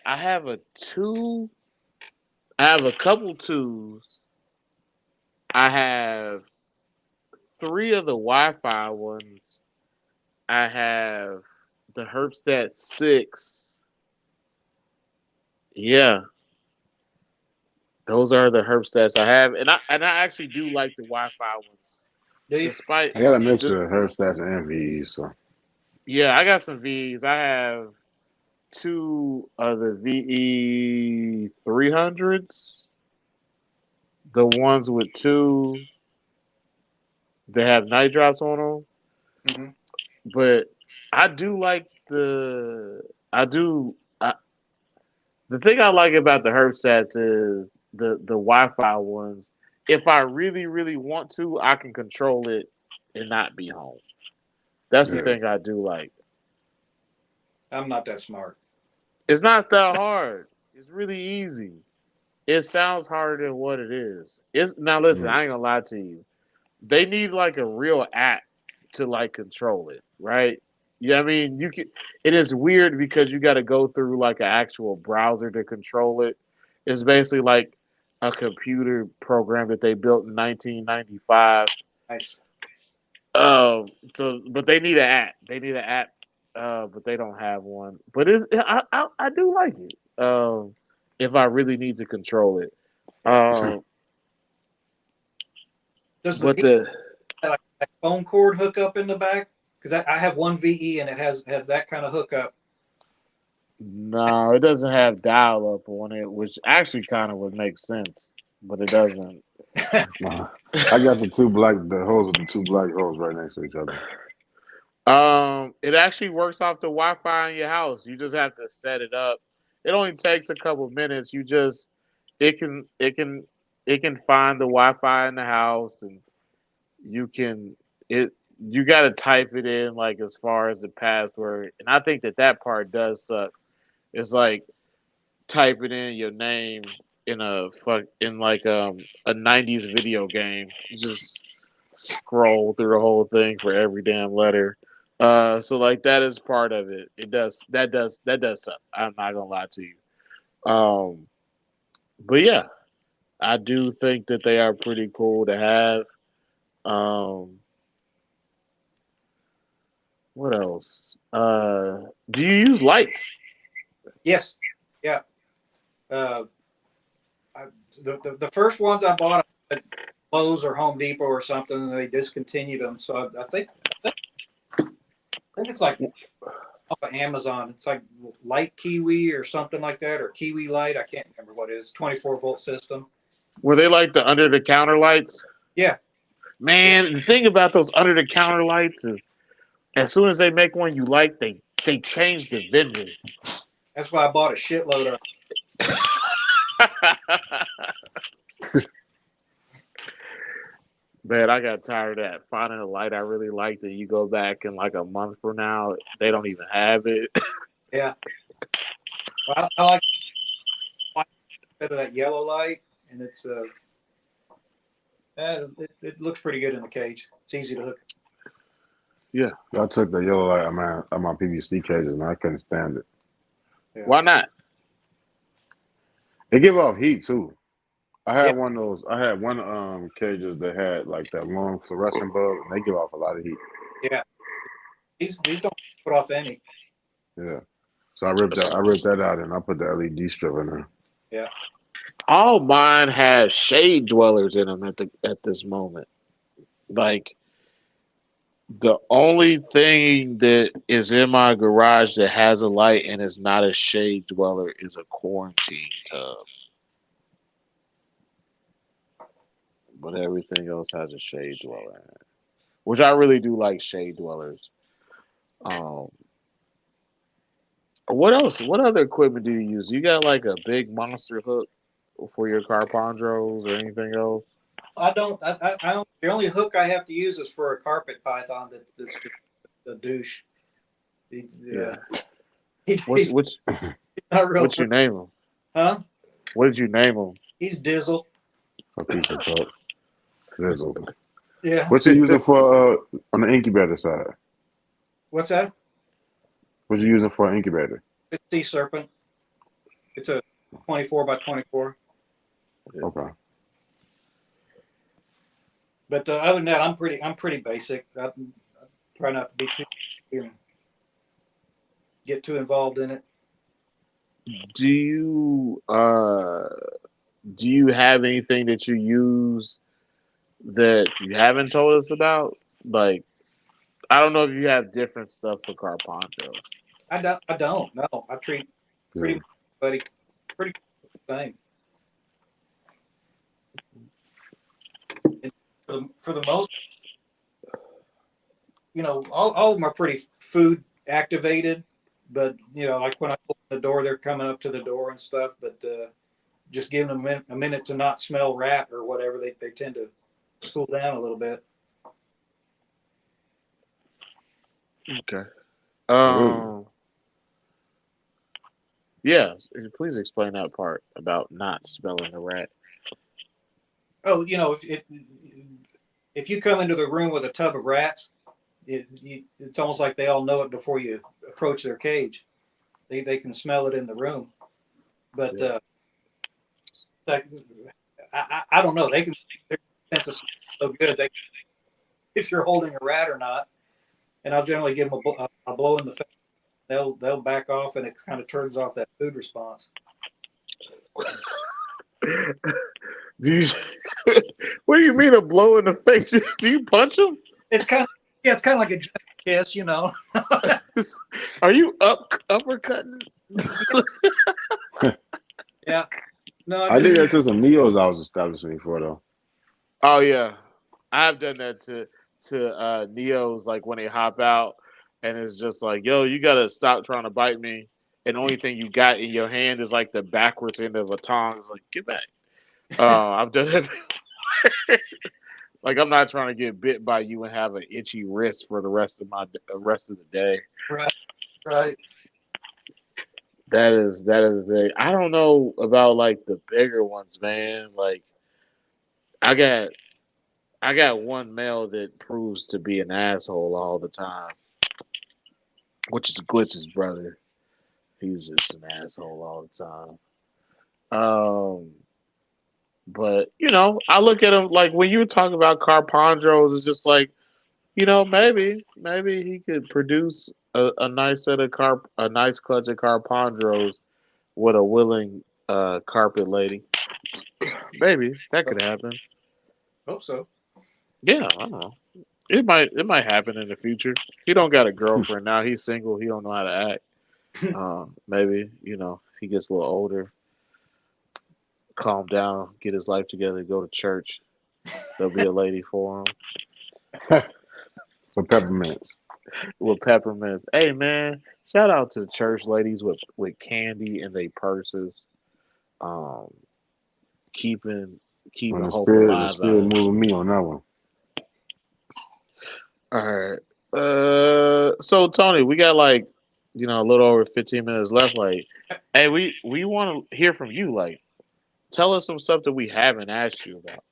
a two. I have a couple twos. I have 3 of the Wi-Fi ones. I have the Herbstat 6. Yeah, those are the Herbstats I have, and I actually do like the Wi-Fi ones,
do you?
despite.
I got a mixture of Herbstats and VEs, so
Yeah, I got some V's. I have 2 of the VE 300s, the ones with 2. They have night drops on them,
Mm-hmm.
but I do like the. I do. The thing I like about the Herbstats is the Wi-Fi ones. If I really really want to, I can control it and not be home. That's the
yeah.
thing I do like.
I'm not that smart.
It's not that hard. It's really easy. It sounds harder than what it is. It's now listen,
Mm.
I ain't gonna lie to you. They need like a real app to like control it, right? Yeah, I mean you can. It is weird because you got to go through like an actual browser to control it. It's basically like a computer program that they built in 1995
Nice.
So but they need an app. They need an app, but they don't have one. But I do like it. If I really need to control it.
Yeah.
Um,
Does the
but
V
the
like that phone cord hook up in the back? Because I have one VE and it has that kind of hookup.
no, it doesn't have dial up on it, which actually kind of would make sense, but it doesn't.
I got the holes with the two black holes right next to each other.
It actually works off the Wi-Fi in your house. You just have to set it up. It only takes a couple minutes. It can it can it can find the Wi-Fi in the house, and you can it you got to type it in like as far as the password. And I think that part does suck. It's like typing in your name in like a 90s video game. You just scroll through the whole thing for every damn letter. So like that is part of it. That does suck. I'm not gonna lie to you. But yeah, I do think that they are pretty cool to have. Um, what else? Do you use lights?
Yes. Yeah. Uh, I, the first ones I bought at Lowe's or Home Depot or something, and they discontinued them. So I think it's like off of Amazon. It's like Light Kiwi or something like that, or Kiwi Light. I can't remember what it is. 24-volt system.
Were they like the under the counter lights?
Yeah.
Man, the thing about those under the counter lights is as soon as they make one you like, they change the vendor.
That's why I bought a shitload of.
Man, I got tired of that. Finding a light I really liked, and you go back in like a month from now, they don't even have it.
Yeah. Well, I like better that yellow light, and it's it looks pretty good in the cage. It's easy to hook.
Yeah.
I took the yellow light on my PVC cages, and I couldn't stand it.
Yeah.
Why not?
It give off heat too. I had
Yeah.
one of those. I had one cages that had like that long fluorescent bulb, and they give off a lot of heat.
Yeah. These don't put off any.
Yeah. So I ripped that out, and I put the LED strip in there.
Yeah.
All mine have shade dwellers in them at this moment. Like the only thing that is in my garage that has a light and is not a shade dweller is a quarantine tub. But everything else has a shade dweller in it, which I really do like shade dwellers. Um, what else? What other equipment do you use? You got like a big monster hook for your carpondros or anything else?
I don't. I don't. The only hook I have to use is for a carpet python that's just a douche.
Yeah.
He's
What's
not real.
what's your name him?
Huh?
What did you name him?
He's Dizzle.
A piece of fuck. Drizzle.
Yeah.
What you using for on the incubator side?
What's that?
What you using for an incubator?
It's Sea Serpent. It's a 24 by 24.
Okay.
But other than that, I'm pretty basic. I try not to be too get too involved in it.
Do you have anything that you use that you haven't told us about? Like I don't know if you have different stuff for carpondros.
I don't. No, I treat pretty
Yeah.
buddy pretty the same. And for the most, all of them are pretty food activated, but like when I open the door, they're coming up to the door and stuff. But just giving them a minute to not smell rat or whatever, they tend to cool down a little bit.
Okay.
Ooh.
Yeah. Please explain that part about not smelling the rat.
Oh, if you come into the room with a tub of rats, it's almost like they all know it before you approach their cage. They can smell it in the room, but
Yeah.
like I don't know. Their sense of smell is so good. if you're holding a rat or not. And I'll generally give them a blow in the face. They'll back off, and it kind of turns off that food response.
Do you? What do you mean a blow in the face? Do you punch him?
It's kind of like a gentle kiss, you know.
Are you uppercutting?
Yeah. No,
I think that took some Neos I was establishing before though.
Oh yeah, I've done that to Neos, like when they hop out, and it's just like, yo, you gotta stop trying to bite me. And the only thing you got in your hand is like the backwards end of a tongue. It's like, get back. I've done it. Like I'm not trying to get bit by you and have an itchy wrist for the rest of the day.
right.
That is very. I don't know about like the bigger ones, man. Like I got one male that proves to be an asshole all the time, which is Glitch's brother. He's just an asshole all the time. But I look at him like when you talk about Carpandros, it's just like, maybe he could produce a nice set of a nice clutch of Carpandros with a willing carpet lady. Maybe that could happen.
Hope so.
Yeah, I don't know. It might happen in the future. He don't got a girlfriend now. He's single. He don't know how to act. Maybe he gets a little older, calm down, get his life together, go to church. There'll be a lady for him.
Some peppermints.
With peppermints. Hey man, shout out to the church ladies with candy in their purses. Um, keeping
When the
hope
spirit
alive.
moving me on that one.
All right. So Tony, we got like, a little over 15 minutes left. Like, hey, we want to hear from you. Like, tell us some stuff that we haven't asked you about.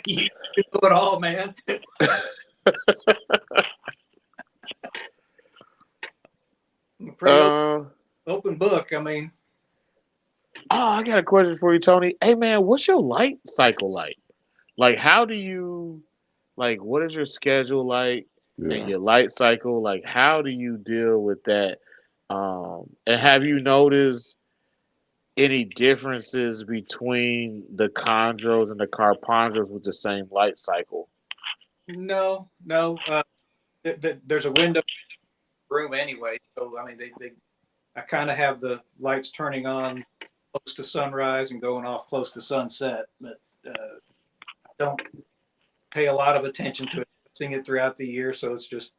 You do it all, man. Pretty open book. I mean,
I got a question for you, Tony. Hey man, what's your light cycle like? Like, how do you, like, what is your schedule like and your light cycle? Like, how do you deal with that? And have you noticed any differences between the chondros and the carpandros with the same light cycle?
no. There's a window room anyway, so I mean, I kind of have the lights turning on close to sunrise and going off close to sunset, but I don't pay a lot of attention to it, seeing it throughout the year. So it's just,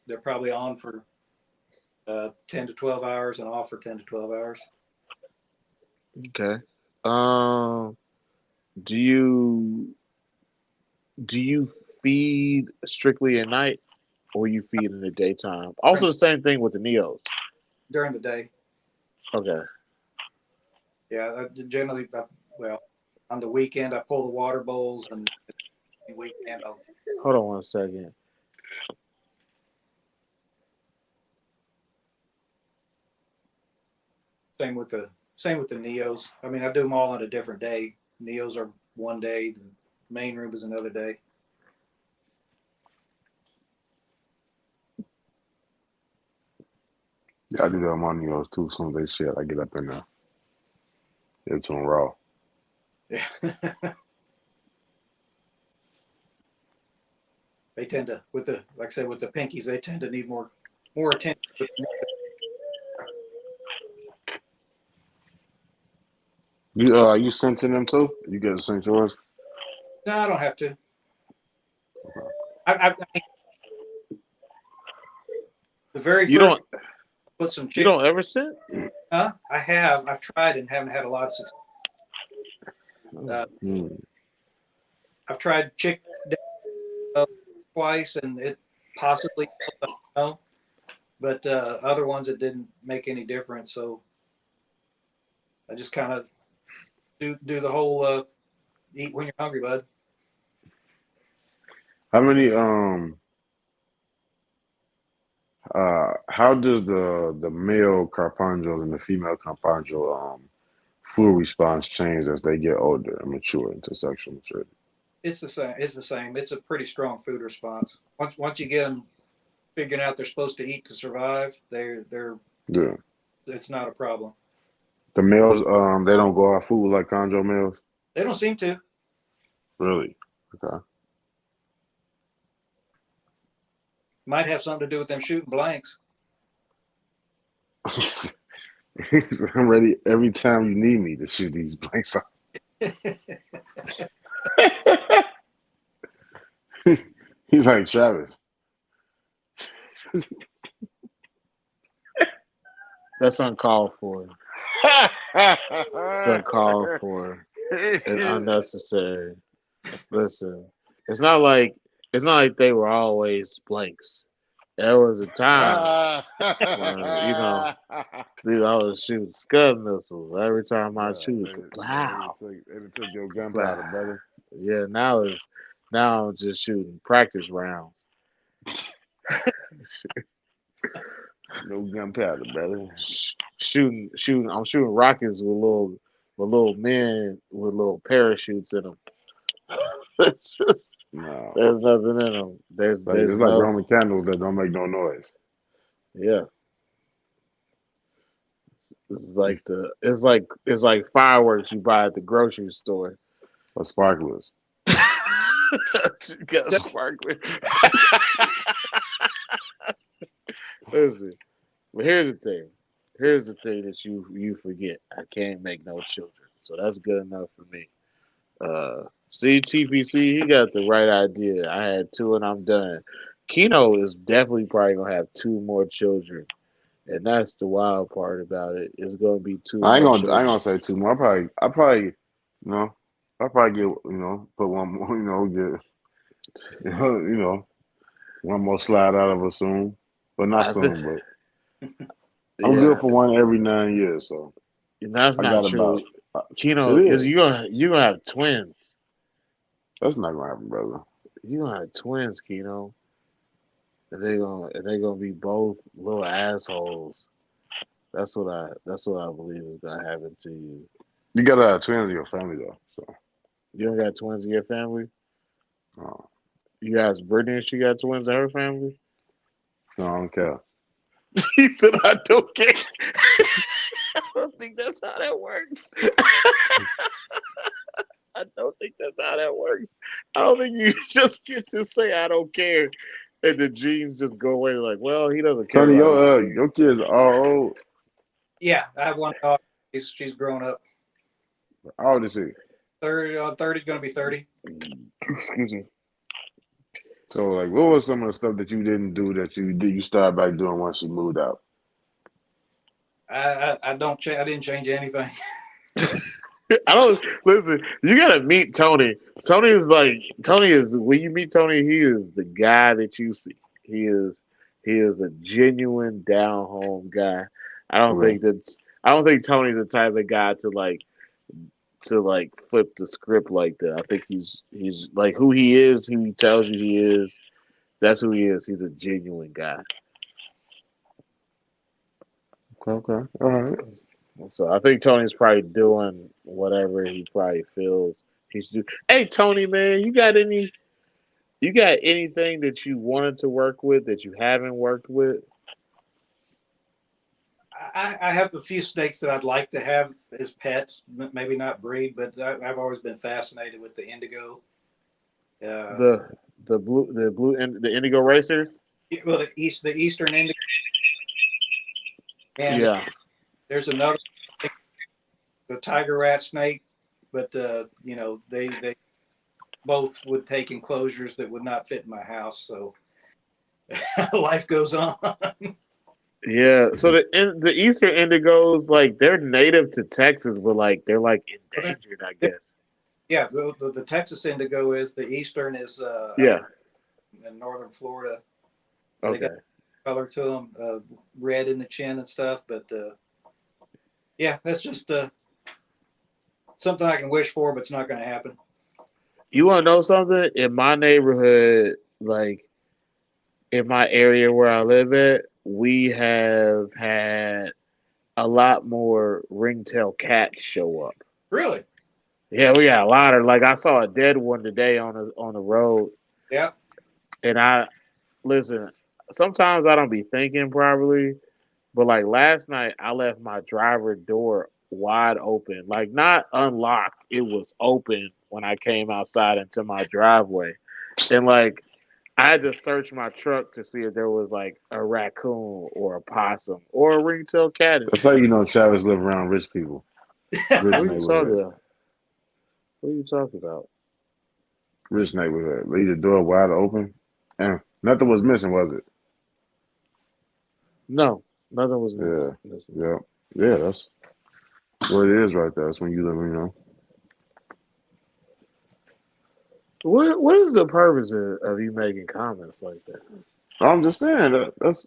they're probably on for 10 to 12 hours and off for 10 to 12 hours.
Okay. Do you feed strictly at night, or you feed in the daytime? Also, the same thing with the Neos.
During the day.
Okay.
Yeah, generally, on the weekend I pull the water bowls, and the weekend I'll.
Hold on one second.
Same with the Neos. I mean, I do them all on a different day. Neos are one day. The main room is another day.
Yeah, I do that on my Neos too. As soon as they shit, I get up in there. Give it to them raw.
Yeah. They tend to, like I said, with the pinkies, they tend to need more attention.
You sensing them too? You get to sense yours?
No, I don't have to. I the very first put some chicken.
You don't ever sit?
Huh? I have. I've tried and haven't had a lot of success. I've tried chick twice, and it possibly, but other ones it didn't make any difference. So I just kind of do the whole eat when you're hungry, bud.
How many how does the male Carpandros and the female Carpandro food response change as they get older and mature into sexual maturity?
It's the same. It's the same. It's a pretty strong food response. Once you get them figuring out they're supposed to eat to survive, they're
Yeah.
it's not a problem.
The males, they don't go off food like chondro males.
They don't seem to.
Really? Okay.
Might have something to do with them shooting blanks.
I'm ready every time you need me to shoot these blanks off. He's like Travis.
That's uncalled for. It's uncalled for and unnecessary. Listen, it's not like they were always blanks. There was a time when I was shooting scud missiles every time I shoot. Wow.
It took your gunpowder, brother.
Yeah, now I'm just shooting practice rounds.
No gunpowder, brother.
Shooting. I'm shooting rockets with little men with little parachutes in them. It's just
No.
there's nothing in them. There's
It's like
no,
Roman candles that don't make no noise.
yeah. It's like fireworks you buy at the grocery store.
Or sparklers.
You got sparkling. Listen, but here's the thing. Here's the thing that you forget. I can't make no children, so that's good enough for me. See, TPC, he got the right idea. I had two and I'm done. Keno is definitely probably gonna have two more children, and that's the wild part about it. It's gonna be two
I ain't
more
gonna
children.
say too more. I probably you know, I'll probably get put one more, get one more slide out of her soon. But not
I think,
soon, but I'm
yeah,
good for one every 9 years, so
that's
I
not
got
true.
about
Keno,
it
is
is.
you gonna have twins.
That's not gonna happen, brother.
You gonna have twins, Keno. And they gonna be both little assholes. That's what I believe is gonna happen to you.
You gotta have twins in your family though. So
You don't got twins in your family?
no,
You asked Brittany if she got twins in her family?
I don't care.
He said, I don't care. I don't think that's how that works. I don't think that's how that works. I don't think you just get to say I don't care and the genes just go away like, well, he doesn't care
Tony,
about his
your kids are all old.
Yeah, I have one daughter. She's grown up.
How old is she?
30, going to be 30.
Excuse me.
So like, what was some of the stuff that you didn't do that you started back doing once you moved out?
I didn't change anything.
I don't listen. You gotta meet Tony. Tony is when you meet Tony, he is the guy that you see. He is a genuine down home guy. I don't
Okay.
think Tony's the type of guy to flip the script like that. I think he's like who he is, who he tells you he is. That's who he is. He's a genuine guy.
Okay. All right.
So I think Tony's probably doing whatever he probably feels he's do. Hey Tony, man, you got anything that you wanted to work with that you haven't worked with?
I have a few snakes that I'd like to have as pets. Maybe not breed, but I've always been fascinated with the indigo.
The indigo racers?
Well, the eastern indigo, and
Yeah.
there's another, the tiger rat snake, but they both would take enclosures that would not fit in my house. So life goes on.
Yeah. So the Eastern indigos, like they're native to Texas, but like they're like endangered, I guess.
Yeah, the Texas indigo is, the eastern is
Yeah.
in northern Florida.
Okay.
They got color to them, red in the chin and stuff. But yeah, that's just something I can wish for, but it's not going to happen.
You want to know something? In my neighborhood, like in my area where I live at, we have had a lot more ringtail cats show up.
Really?
Yeah, we got a lot of like I saw a dead one today on the road,
Yeah.
and I listen. Sometimes I don't be thinking properly, but like last night, I left my driver door wide open, like not unlocked. It was open when I came outside into my driveway, and like I had to search my truck to see if there was like a raccoon or a possum or a ringtail cat in
That's
there.
how you know Travis live around rich people, rich
What are you talking
neighborhood,
about? What are you talking about?
rich neighborhood. Leave the door wide open, and nothing was missing, was it?
No, nothing was
Yeah,
missing.
yeah, yeah. That's what it is right there. That's when you live,
What is the purpose of you making comments like that?
I'm just saying that's.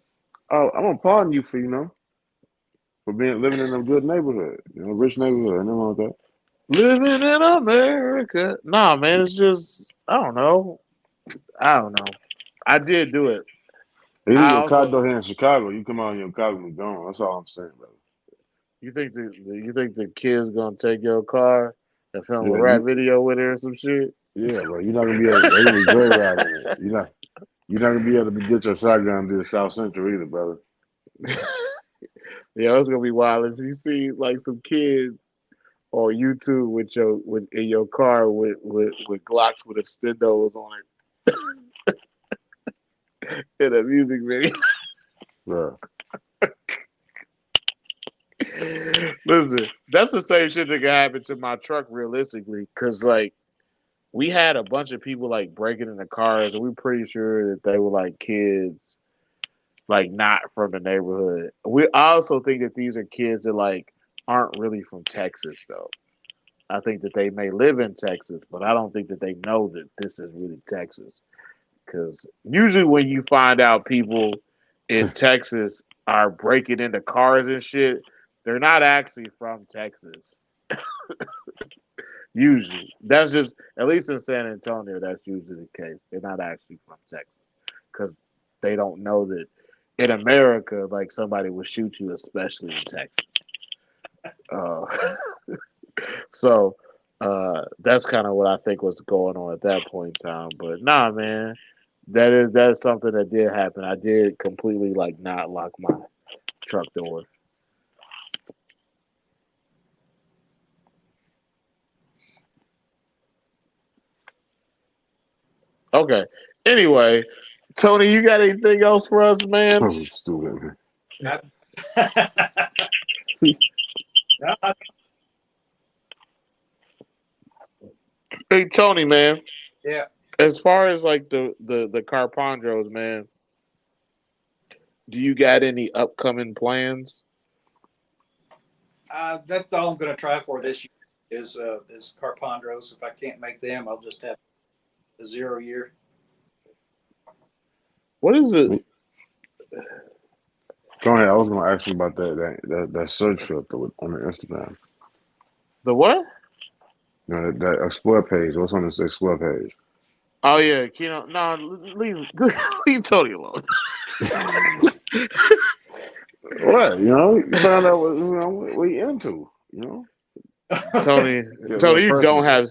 I'm gonna pardon you for for being living in a good neighborhood, rich neighborhood. Nothing wrong with that.
Living in America. Nah, man, it's just I don't know. I did do it.
You leave
I
your car
also
door here in Chicago. You come out in your car and be gone. That's all I'm saying, brother.
you think the kid's gonna take your car and film a
Yeah,
rap video with it or some shit?
yeah, bro. You're not gonna be able. They're gonna be joyriding in it. You're not gonna be able to get your shotgun to the South Central either, brother.
Yeah, it's gonna be wild if you see like some kids on YouTube with in your car with Glocks with extendos on it in a music video.
Bro.
Listen, that's the same shit that could happen to my truck realistically, cause like we had a bunch of people like breaking into cars, and we're pretty sure that they were like kids, like not from the neighborhood. We also think that these are kids that like aren't really from Texas though. I think that they may live in Texas, but I don't think that they know that this is really Texas. Because usually when you find out people in Texas are breaking into cars and shit, they're not actually from Texas. Usually, that's just at least in San Antonio. That's usually the case. They're not actually from Texas because they don't know that in America, like somebody would shoot you, especially in Texas. Uh, so that's kind of what I think was going on at that point in time. But nah, man, that's something that did happen. I did completely like not lock my truck door. Okay. Anyway, Tony, you got anything else for us, man?
So stupid, man.
No,
Hey, Tony, man.
yeah.
As far as like the Carpandros, man, do you got any upcoming plans?
That's all I'm going to try for this year is Carpandros. If I can't make them, I'll just have a 0 year.
What is it?
Go ahead. I was gonna ask you about that search filter on the Instagram.
The what?
That explore page. What's on this explore page?
Oh yeah, Kino. No, leave Tony alone.
What you find out what you into.
Tony,
Get a
Tony,
little
you don't
personal.
have.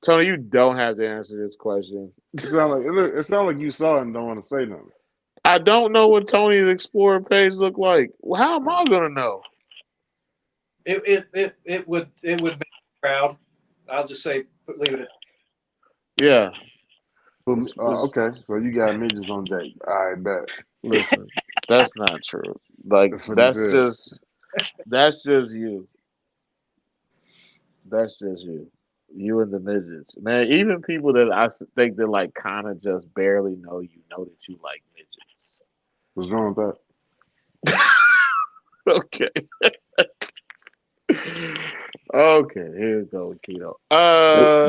Tony, you don't have to answer this question.
It sound like you saw it and don't want to say nothing.
I don't know what Tony's Explorer page look like. Well, how am I gonna know?
It would make me proud. I'll just say leave it at
Yeah.
Okay, so you got midgets on deck. I bet.
Listen, that's not true. Like
That's what he said.
that's just you. That's just you. You and the midgets, man. Even people that think that like kind of just barely know you know that you like midgets.
What's wrong with that?
Okay. Okay. Here we go, Keto.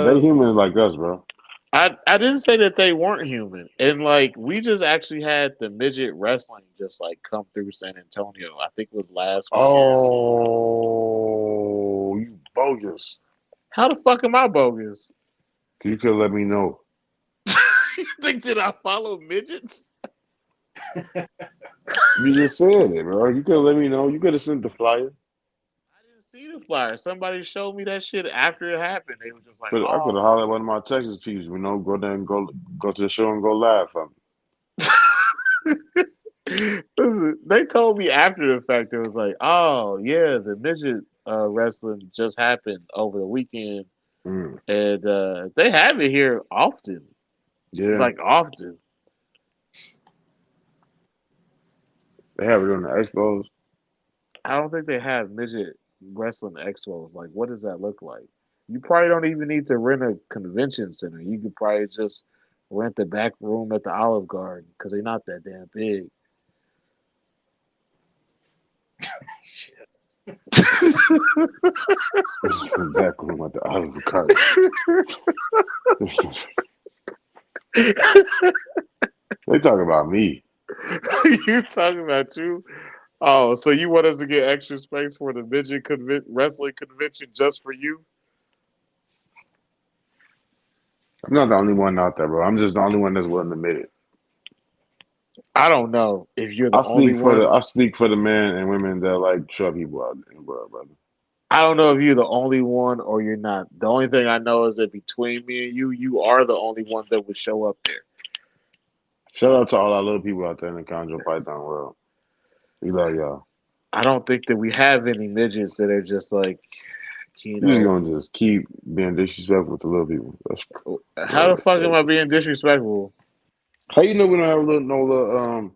They human like us, bro.
I didn't say that they weren't human, and like we just actually had the midget wrestling just like come through San Antonio. I think it was last weekend.
Oh, you bogus.
How the fuck am I bogus?
You could let me know.
You think that I follow midgets?
You just said it, bro. You could let me know. You could have sent the flyer.
I didn't see the flyer. Somebody showed me that shit after it happened. They were just like,
But I could have
"Oh."
hollered at one of my Texas peeps, go there and go to the show and go live for
Listen, they told me after the fact. It was like, "Oh yeah, the midget wrestling just happened over the weekend,
me.
and they have it here often,
Yeah,
like often."
they have it on the expos.
I don't think they have midget wrestling expos. Like, what does that look like? You probably don't even need to rent a convention center. You could probably just rent the back room at the Olive Garden because they're not that damn big.
This is the back room at the Olive Garden. They talk about me.
You talking about you? Oh, so you want us to get extra space for the midget wrestling convention just for you?
I'm not the only one out there, bro. I'm just the only one that's willing to admit it.
I don't know if you're the only one.
I speak for the men and women that like short people out in the world, brother.
I don't know if you're the only one or you're not. The only thing I know is that between me and you are the only one that would show up there.
Shout out to all our little people out there in the Chondro Python world. We love y'all.
I don't think that we have any midgets that are just like, you
You just
know,
gonna just keep being disrespectful to little people. That's
how the fuck am I being disrespectful?
how you know we don't have no little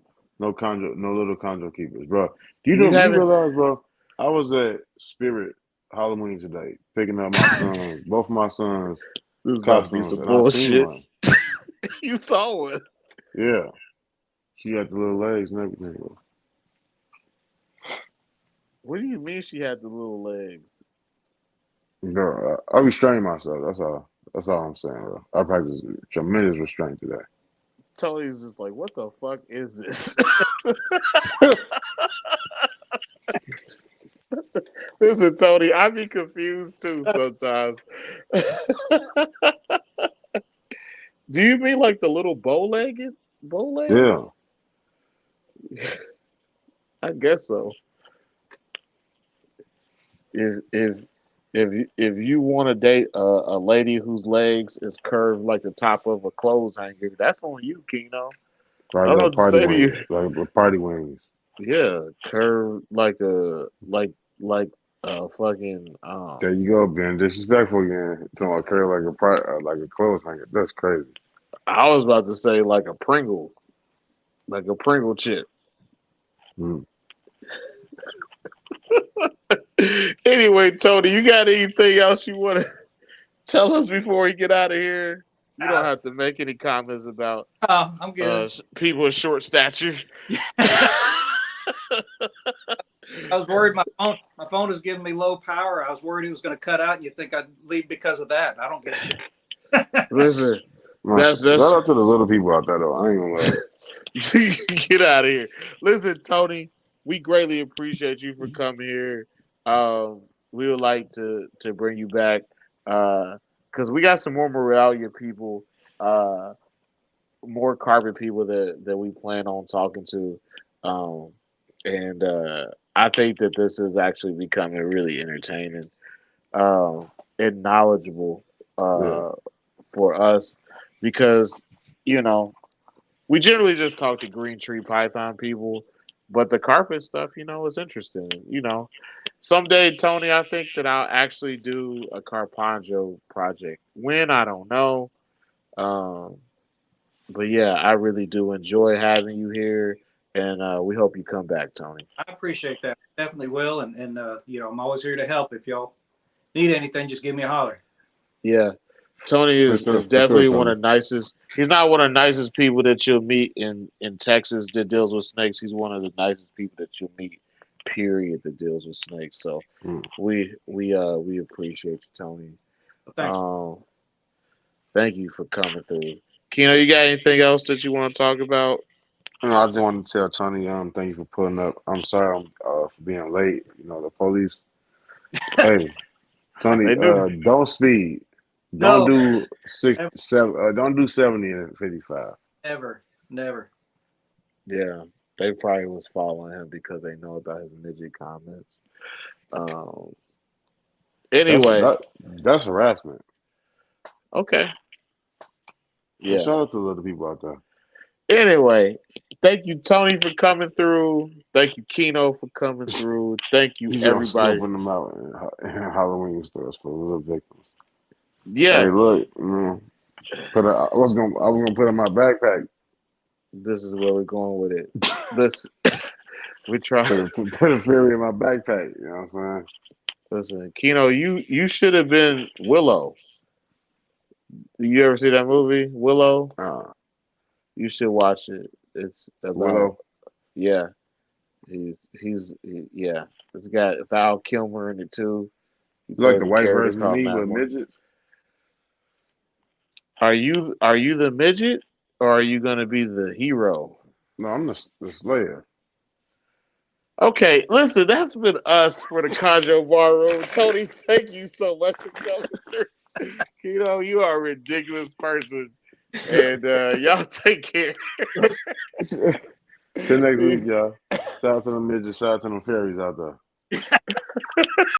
chondro keepers, bro.
You
Do you
haven't.
realize, bro? I was at Spirit Halloween today, picking up my sons, both my sons'
This is about to be
costumes,
some
and I seen
bullshit.
one.
You saw one.
Yeah, she had the little legs and everything. Bro.
What do you mean she had the little legs?
Bro, I restrained myself. That's all. That's all I'm saying, bro. I practice tremendous restraint today.
Tony's just like, what the fuck is this? Listen, Tony, I be confused too sometimes. Do you mean like the little bow
Yeah,
legs? I guess so. If if you want to date a lady whose legs is curved like the top of a clothes hanger, that's on you, Kino. I
like
don't know
little
what to
party
say to you.
wings, like with party wings.
Yeah, curved like a like a fucking
There you go, being disrespectful again. Talking about curl like a clothes hanger. That's crazy.
I was about to say like a Pringle chip.
Mm.
Anyway, Tony, you got anything else you want to tell us before we get out of here? You don't have to make any comments about
I'm good.
people with short stature.
I was worried my phone is giving me low power. I was worried it was going to cut out, and you think I'd leave because of that. I don't give a shit.
Listen,
Man,
that's
shout out to the little people out there, though. I ain't gonna lie.
get out of here. Listen, Tony, we greatly appreciate you for coming here. We would like to bring you back because we got some more Moralia people, uh, more carpet people that we plan on talking to, um, and I think that this is actually becoming really entertaining and knowledgeable
Yeah,
for us because you know we generally just talk to green tree python people, but the carpet stuff, is interesting. Someday, Tony, I think that I'll actually do a Carpano project. When, I don't know. Um, but yeah, I really do enjoy having you here, and we hope you come back, Tony.
I appreciate that. Definitely will. And I'm always here to help. If y'all need anything, just give me a holler.
Yeah, Tony is
for sure,
definitely one
Tony.
of the nicest. He's not one of the nicest people that you'll meet in Texas that deals with snakes. He's one of the nicest people that you'll meet. Period. That deals with snakes. So
Mm.
we appreciate you, Tony.
Well, thanks.
Um, thank you for coming through. Keno, you got anything else that you want to talk about?
I just wanted to tell Tony, thank you for pulling up. I'm sorry for being late. The police. Hey, Tony,
They knew.
don't speed. Don't
No,
do six,
never,
seven. Don't do 70 and 55.
never, never.
Yeah, they probably was following him because they know about his midget comments. Um, Anyway,
That's harassment.
okay.
Yeah.
Yeah.
Shout out to the other people out there.
Anyway, thank you, Tony, for coming through. Thank you, Keno, for coming through. Thank you,
He's
everybody.
snuffing them out in Halloween stores for little victims.
Yeah.
Hey, look, I was gonna put in my backpack.
This is where we're going with it. This we try.
Put a fairy in my backpack. You know what I'm saying?
Listen, Keno, you should have been Willow. You ever see that movie, Willow? You should watch it. It's about
Willow.
yeah. Yeah. It's got Val Kilmer in it too. He
You like
plays
the
a
white
character
version of
called
me
Matt
with
Morgan.
midgets?
Are you the midget or are you gonna be the hero?
No, I'm the Slayer.
Okay, listen, that's been us for the Chondro Bar Room. Tony, thank you so much for coming through. Keno, you are a ridiculous person. And y'all take care.
Till next week,
Peace.
y'all. Shout out to them midgets. Shout out to them fairies out there.